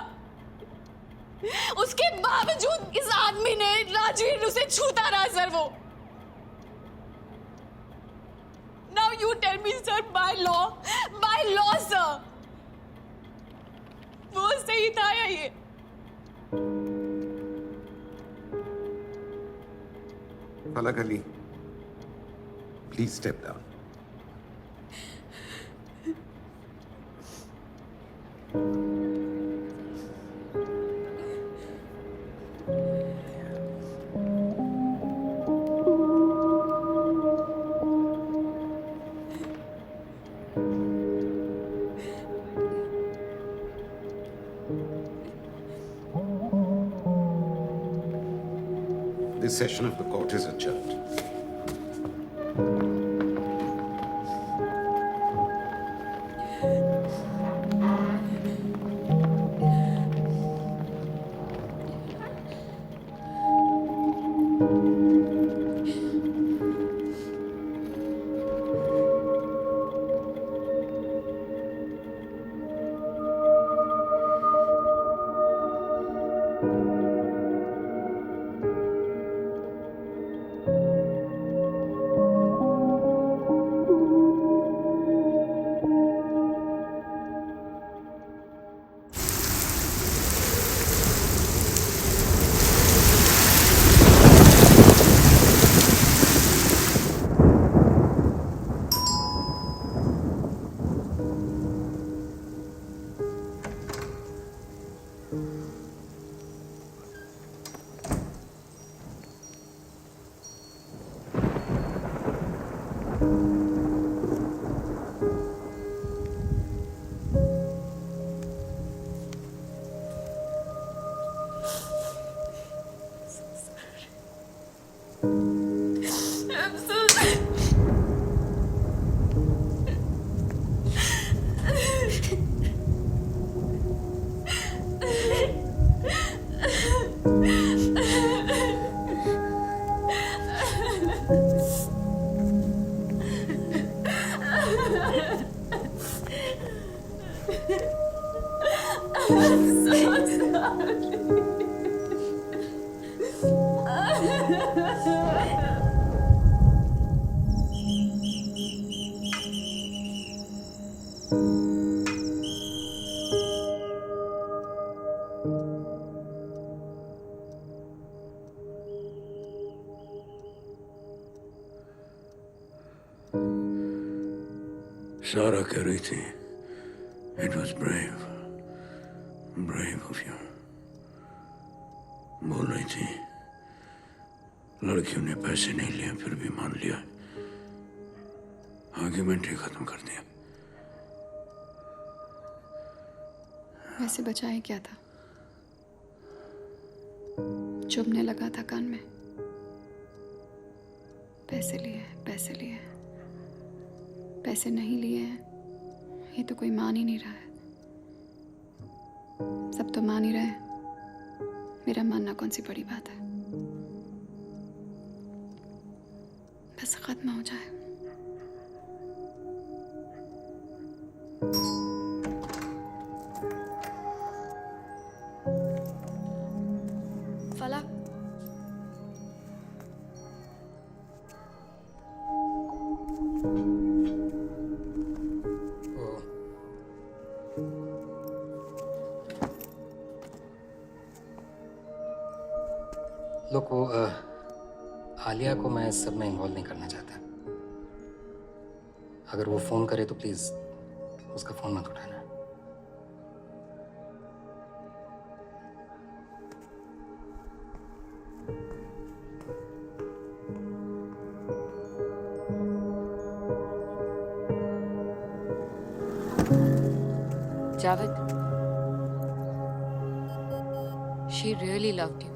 उसके बावजूद इस आदमी ने, राजवीर, उसे छूता रहा, सर। वो Now you tell me, sir, by law, sir, वो सही था या ये? Falak Ali, please step down. This session of the court is adjourned. सारा कह रही थी, it was brave, brave of you. बोल रही थी लड़कियों ने पैसे नहीं लिए फिर भी मान लिया, आर्ग्यूमेंट ही खत्म कर दिया। वैसे बचाए क्या था? चुभने लगा था कान में। पैसे लिए, पैसे लिए, पैसे नहीं लिए हैं ये तो कोई मान ही नहीं रहा है। सब तो मान ही रहे हैं, मेरा मानना कौन सी बड़ी बात है। बस खत्म हो जाए। फला, लोग वो आलिया को मैं इस सब में इन्वॉल्व नहीं करना चाहता। अगर वो फ़ोन करे तो प्लीज़ उसका फ़ोन मत उठाना। Javed, she really loved you.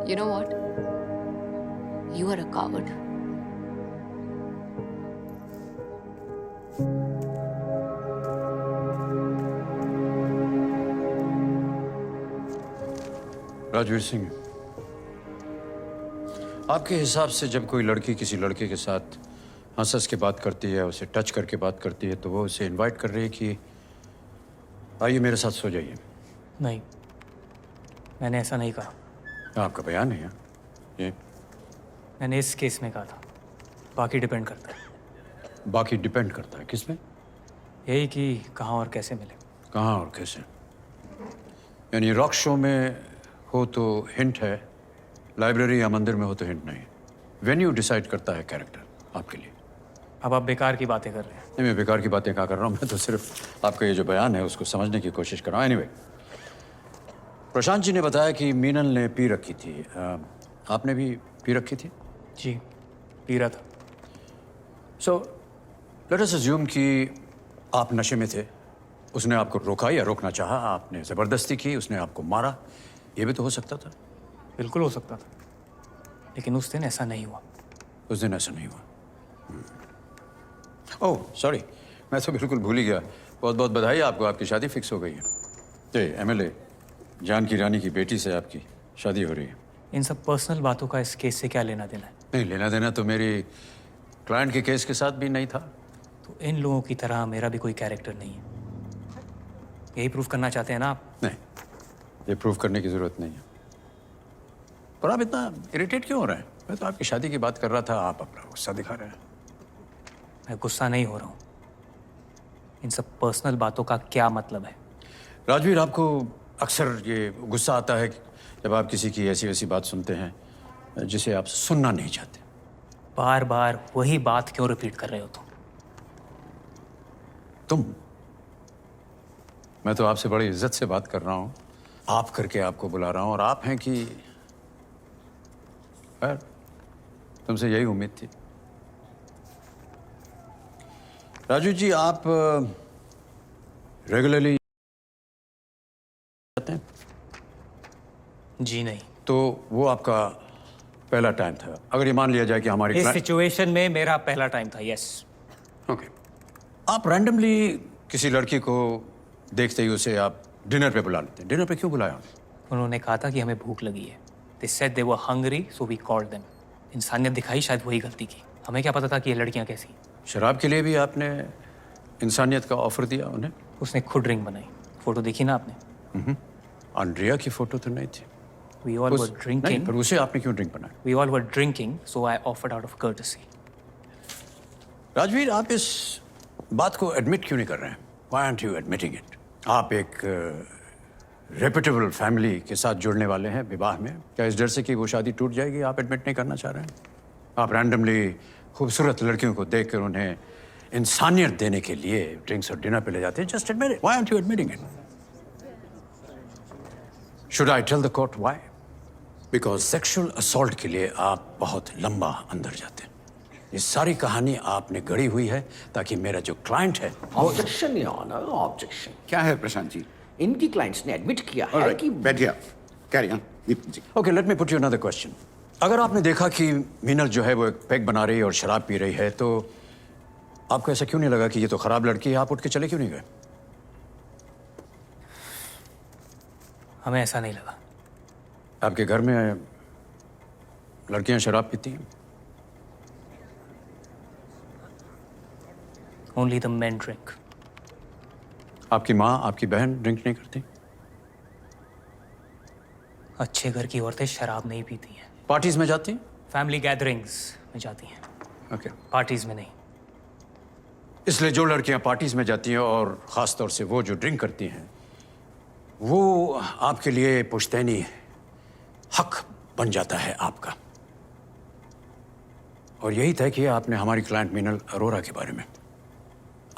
You know what? You are a coward. Rajveer Singh, आपके हिसाब से जब कोई लड़की किसी लड़के के साथ हंस के बात करती है, उसे टच करके बात करती है, तो वो उसे इनवाइट कर रही है कि आइए मेरे साथ सो जाइए? नहीं, मैंने ऐसा नहीं कहा। आपका बयान है ये? मैंने इस केस में कहा था। बाकी डिपेंड करता है। बाकी डिपेंड करता है किस में? यही कि कहाँ और कैसे मिले। कहाँ और कैसे? यानी रॉक शो में हो तो हिंट है, लाइब्रेरी या मंदिर में हो तो हिंट नहीं। वेन्यू डिसाइड करता है कैरेक्टर आपके लिए। अब आप बेकार की बातें कर रहे हैं। नहीं, मैं बेकार की बातें कहाँ कर रहा हूँ, मैं तो सिर्फ आपका ये जो बयान है उसको समझने की कोशिश कर रहा हूँ। एनीवे, प्रशांत जी ने बताया कि मीनल ने पी रखी थी। आपने भी पी रखी थी? जी, पी रहा था। सो लेट अस अज्यूम कि आप नशे में थे, उसने आपको रोका या रोकना चाहा, आपने ज़बरदस्ती की, उसने आपको मारा, ये भी तो हो सकता था। बिल्कुल हो सकता था, लेकिन उस दिन ऐसा नहीं हुआ। उस दिन ऐसा नहीं हुआ। ओह सॉरी, मैं तो बिल्कुल भूल ही गया। बहुत बहुत बधाई आपको, आपकी शादी फिक्स हो गई है। जी, एमएलए जानकी रानी की बेटी से आपकी शादी हो रही है। इन सब पर्सनल बातों का इस केस से क्या लेना देना है? नहीं, लेना देना तो मेरी क्लाइंट के केस के साथ भी नहीं था। तो इन लोगों की तरह मेरा भी कोई कैरेक्टर नहीं है। यही प्रूफ करना चाहते हैं ना आप? नहीं, ये प्रूफ करने की जरूरत नहीं है। पर आप इतना इरिटेट क्यों हो रहे हैं? मैं तो आपकी शादी की बात कर रहा था, आप अपना गुस्सा दिखा रहे हैं। मैं गुस्सा नहीं हो रहा हूँ। इन सब पर्सनल बातों का क्या मतलब है? राजवीर, आपको अक्सर ये गुस्सा आता है जब आप किसी की ऐसी वैसी बात सुनते हैं जिसे आप सुनना नहीं चाहते। बार बार वही बात क्यों रिपीट कर रहे हो तुम? मैं तो आपसे बड़ी इज्जत से बात कर रहा हूँ, आप करके आपको बुला रहा हूँ, और आप हैं कि खैर, तुमसे यही उम्मीद थी। राजू जी, आप रेगुलरली जाते हैं? जी नहीं। तो वो आपका पहला टाइम था? अगर ये मान लिया जाए कि हमारी इस सिचुएशन में मेरा पहला टाइम था, यस। ओके। आप रैंडमली किसी लड़की को देखते ही उसे आप डिनर पे बुला लेते हैं। डिनर पे क्यों बुलाया? उन्होंने कहा था कि हमें भूख लगी है। They said they were hungry, so we called them. इंसानियत दिखाई, शायद वही गलती की। हमें क्या पता था कि ये लड़कियां कैसी। शराब के लिए भी आपने इंसानियत का ऑफर दिया उन्हें? उसने खुद ड्रिंक बनाई। फोटो देखी ना आपने? आंड्रिया की फोटो तो नहीं थी। We all were नहीं, drinking. पर उसे आपने क्यों ड्रिंक बनाया? We all were drinking, so I offered out of courtesy. Rajveer, आप इस बात को एडमिट क्यों नहीं कर रहे हैं? Why aren't you admitting it? आप एक रेपुटेबल फैमिली के साथ जुड़ने वाले हैं विवाह में। क्या इस डर से कि वो शादी टूट जाएगी आप एडमिट नहीं करना चाह रहे हैं? आप रैंडमली खूबसूरत लड़कियों को देखकर उन्हें इंसानियत देने के लिए ड्रिंक्स और डिनर पे ले जाते हैं। Just admit it. Why aren't you admitting it? Should I tell the court why? Because sexual assault के लिए आप बहुत लंबा अंदर जाते हैं। ये सारी कहानी आपने गढ़ी हुई है ताकि मेरा जो क्लाइंट है ऑब्जेक्शन योर ऑनर, ऑब्जेक्शन। क्या है प्रशांत जी? इनकी क्लाइंट्स ने एडमिट किया है Alright, कि बैठिए आप। Carry on Deepak ji. Okay, let me put you another question. अगर आपने देखा कि मीनल जो है वो एक पैक बना रही है और शराब पी रही है, तो आपको ऐसा क्यों नहीं लगा कि ये तो खराब लड़की है? आप उठ के चले क्यों नहीं गए? हमें ऐसा नहीं लगा। आपके घर में लड़कियां शराब पीती हैं? Only the men drink. आपकी माँ, आपकी बहन ड्रिंक नहीं करती? अच्छे घर की औरतें शराब नहीं पीती हैं। पार्टीज में जाती हैं? फैमिली गैदरिंग्स में जाती हैं, ओके। पार्टीज में नहीं। इसलिए जो लड़कियां पार्टीज में जाती हैं और ख़ास तौर से वो जो ड्रिंक करती हैं, वो आपके लिए पुश्तैनी हक बन जाता है आपका। और यही तय किया आपने हमारी क्लाइंट मीनल अरोरा के बारे में।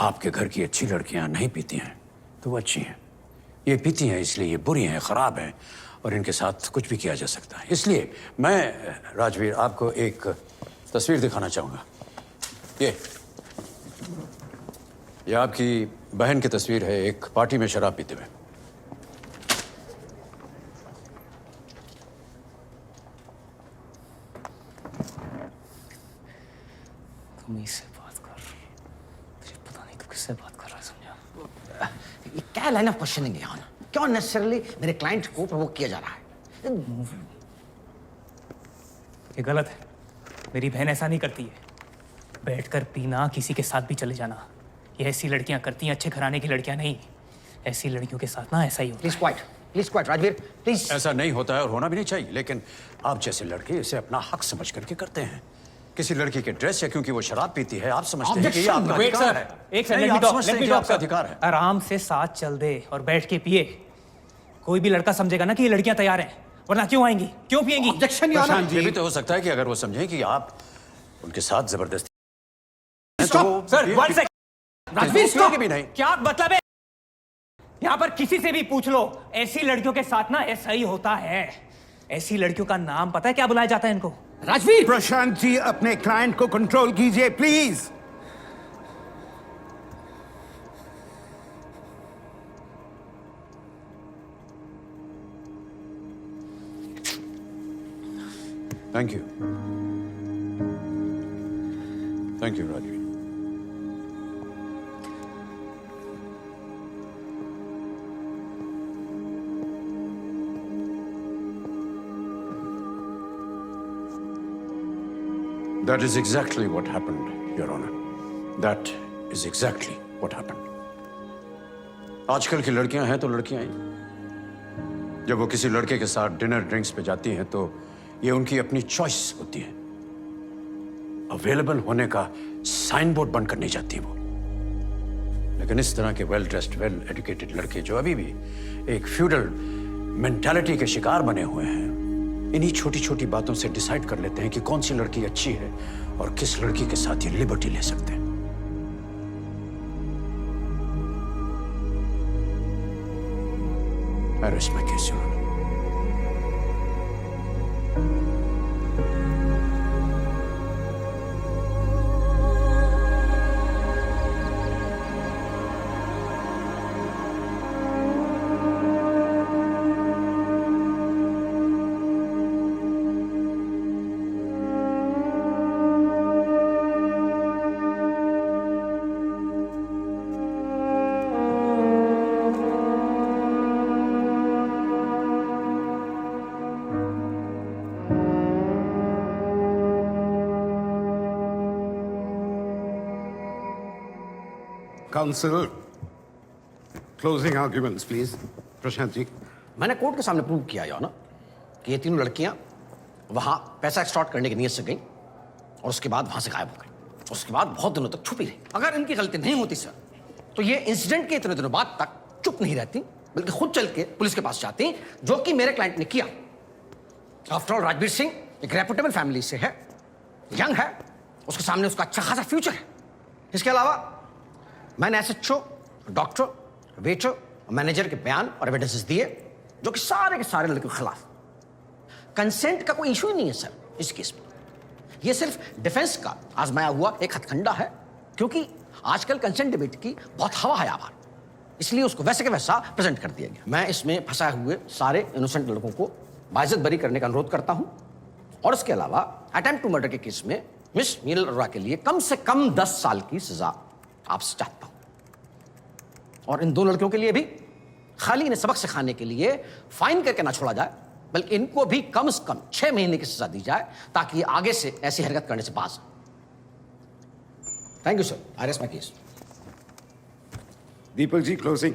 आपके घर की अच्छी लड़कियां नहीं पीती हैं तो वो अच्छी हैं। ये पीती हैं इसलिए ये बुरी हैं, ख़राब हैं और इनके साथ कुछ भी किया जा सकता है। इसलिए मैं राजवीर आपको एक तस्वीर दिखाना चाहूँगा। ये आपकी बहन की तस्वीर है एक पार्टी में शराब पीते हुए। तुम इससे बात कर, तुझे पता नहीं तू किससे बात कर रहा है, समझा? ये क्या लाइन ऑफ क्वेश्चनिंग है यहाँ? क्यों नेसेसरली मेरे क्लाइंट को प्रोवोक किया जा रहा है? ये गलत है। मेरी बहन ऐसा नहीं करती है। बैठकर पीना, किसी के साथ भी चले जाना, ये ऐसी लड़कियां करती हैं, अच्छे घराने की लड़कियां नहीं। ऐसी लड़कियों के साथ ना ऐसा ही होता है। Please quite Rajveer, please. ऐसा नहीं होता है और होना भी नहीं चाहिए, लेकिन आप जैसे लड़के इसे अपना हक समझ करके करते हैं। किसी लड़की के ड्रेस या क्योंकि वो शराब पीती है आप समझते हैं कि ये आपका अधिकार है। एक नहीं, सेकंड, आप समझते हैं कि आपका अधिकार है। आराम से साथ चल दे और बैठ के पिए। कोई भी लड़का समझेगा ना कि ये लड़कियां तैयार हैं, वरना क्यों आएंगी, क्यों पिएंगी? ऑब्जेक्शन प्रशांत जी, ये भी तो हो सकता है कि अगर वो समझें कि आप उनके साथ जबरदस्ती sir, one second. Rajveer, stop भी नहीं। क्या मतलब है? यहाँ पर किसी से भी पूछ लो, ऐसी लड़कियों के साथ ना ऐसा ही होता है। ऐसी लड़कियों का नाम पता है क्या बुलाया जाता है इनको? राजवीर! प्रशांत जी, अपने क्लाइंट को कंट्रोल कीजिए please. Thank you, thank you Rajveer. That is exactly what happened, Your Honor. That is exactly what happened. आजकल की लड़कियां हैं तो लड़कियां ही। जब वो किसी लड़के के साथ डिनर ड्रिंक्स पे जाती हैं तो ये उनकी अपनी चॉइस होती है। अवेलेबल होने का साइन बोर्ड बनकर नहीं जाती वो। लेकिन इस तरह के वेल ड्रेस्ड, वेल एजुकेटेड लड़के जो अभी भी एक फ्यूडल मेंटालिटी के शिकार बने हुए हैं, इन्हीं छोटी छोटी बातों से डिसाइड कर लेते हैं कि कौन सी लड़की अच्छी है और किस लड़की के साथ ये लिबर्टी ले सकते हैं। I rest my case, Your Honor. Counsel, closing arguments, please. Prashant ji. मैंने कोर्ट के सामने प्रूव किया यो ना कि ये तीनों लड़कियां वहां पैसा एक्सटॉर्ट करने की नीयत से गई और उसके बाद वहां से गायब हो गई। उसके बाद बहुत दिनों तक छुपी रही। अगर इनकी गलती नहीं होती सर, तो ये इंसिडेंट के इतने दिनों बाद तक चुप नहीं रहती, बल्कि खुद चल के पुलिस के पास जाती, जो कि मेरे क्लाइंट ने किया। आफ्टर ऑल राजवीर सिंह एक रेपुटेबल फैमिली से है, यंग है, उसके सामने उसका अच्छा खासा फ्यूचर है। इसके अलावा मैंने एसएचओ, डॉक्टर, वेटर, मैनेजर के बयान और एविडेंसेस दिए, जो कि सारे के सारे लड़कियों के खिलाफ। कंसेंट का कोई इशू ही नहीं है सर इस केस में। यह सिर्फ डिफेंस का आजमाया हुआ एक हथकंडा है, क्योंकि आजकल कंसेंट डिबेट की बहुत हवा है आभार, इसलिए उसको वैसे के वैसा प्रेजेंट कर दिया गया। मैं इसमें फंसाए हुए सारे इनोसेंट लड़कों को बाइज्जत बरी करने का अनुरोध करता हूं, और इसके अलावा अटेम्प्ट टू मर्डर के केस में मिस मीनल अरोड़ा के लिए कम से कम 10 साल की सजा आपसे चाहता हूं। और इन दो लड़कियों के लिए भी खाली इन्हें सबक सिखाने के लिए फाइन करके ना छोड़ा जाए, बल्कि इनको भी कम से कम 6 महीने की सजा दी जाए, ताकि ये आगे से ऐसी हरकत करने से बाज। Thank you sir, I rest my case. Deepak ji, closing.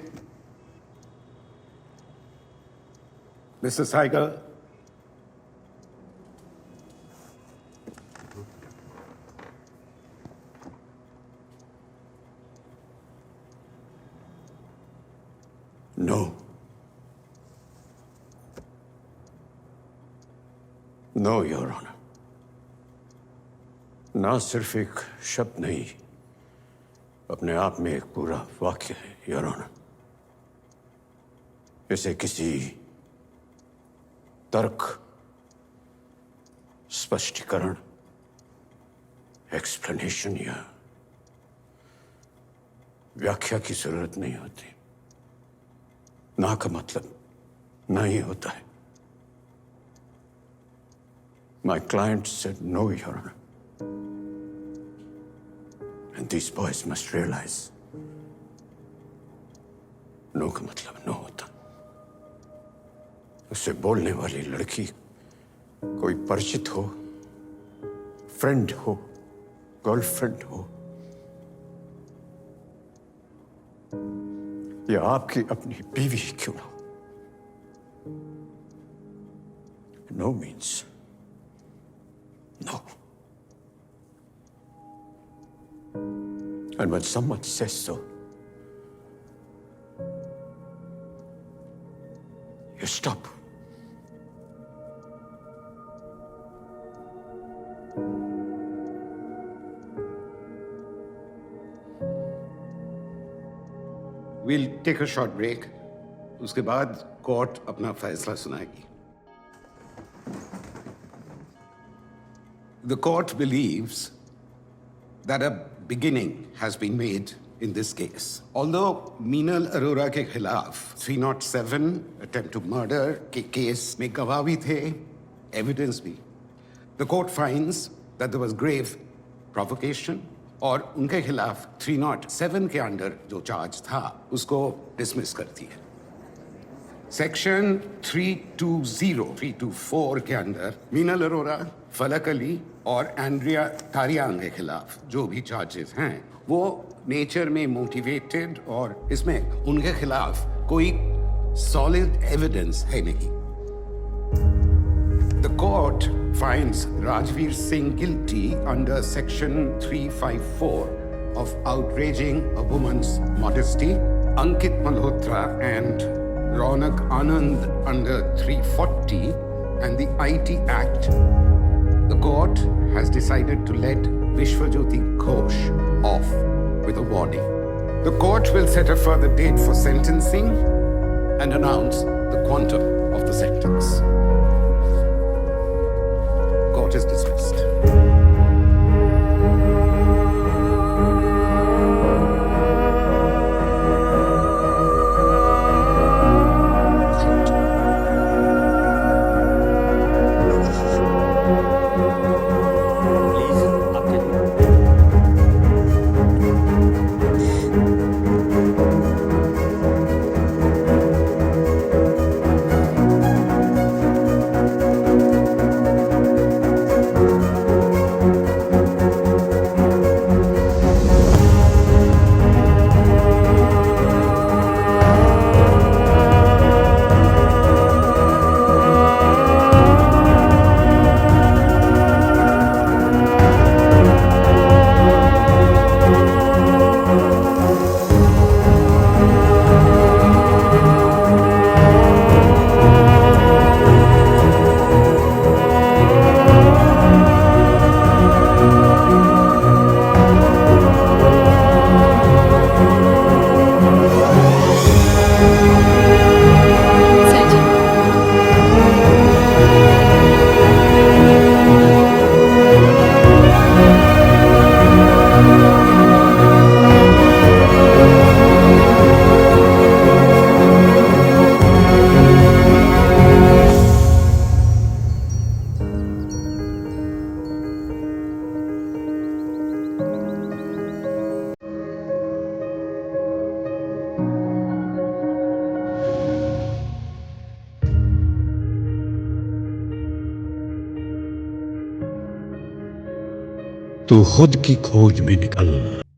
Mr. Saigal. No. No, Your Honor. ना सिर्फ एक शब्द नहीं, अपने आप में एक पूरा वाक्य है, योर ऑनर। इसे किसी तर्क, स्पष्टीकरण, एक्सप्लेनेशन या व्याख्या की जरूरत नहीं होती। ना का मतलब ना ही होता है। My client said no, Your Honor. And these boys must realize, no का मतलब no होता। उससे बोलने वाली लड़की कोई परिचित हो, फ्रेंड हो, गर्लफ्रेंड हो, या आपकी अपनी बीवी क्यों ना हो। No means no. And when someone says so, you stop. We'll take a short break. उसके बाद कोर्ट अपना फैसला सुनाएगी। The court believes that a beginning has been made in this case. Although Meenal Arora के खिलाफ 307 attempt to murder के case में गवाह भी थे, evidence भी, the court finds that there was grave provocation और उनके खिलाफ 307 के अंडर जो चार्ज था उसको डिसमिस करती है। सेक्शन 324 के अंदर मीनल अरोरा, फलक अली और एंड्रिया तारियांग के खिलाफ जो भी चार्जेस हैं वो नेचर में मोटिवेटेड और इसमें उनके खिलाफ कोई सॉलिड एविडेंस है नहीं। The court finds Rajveer Singh guilty under section 354 of outraging a woman's modesty, Ankit Malhotra and Ronak Anand under 340 and the IT Act. The court has decided to let Vishwajyoti Ghosh off with a warning. The court will set a further date for sentencing and announce the quantum of the sentence. Court is dismissed. तू खुद की खोज में निकल।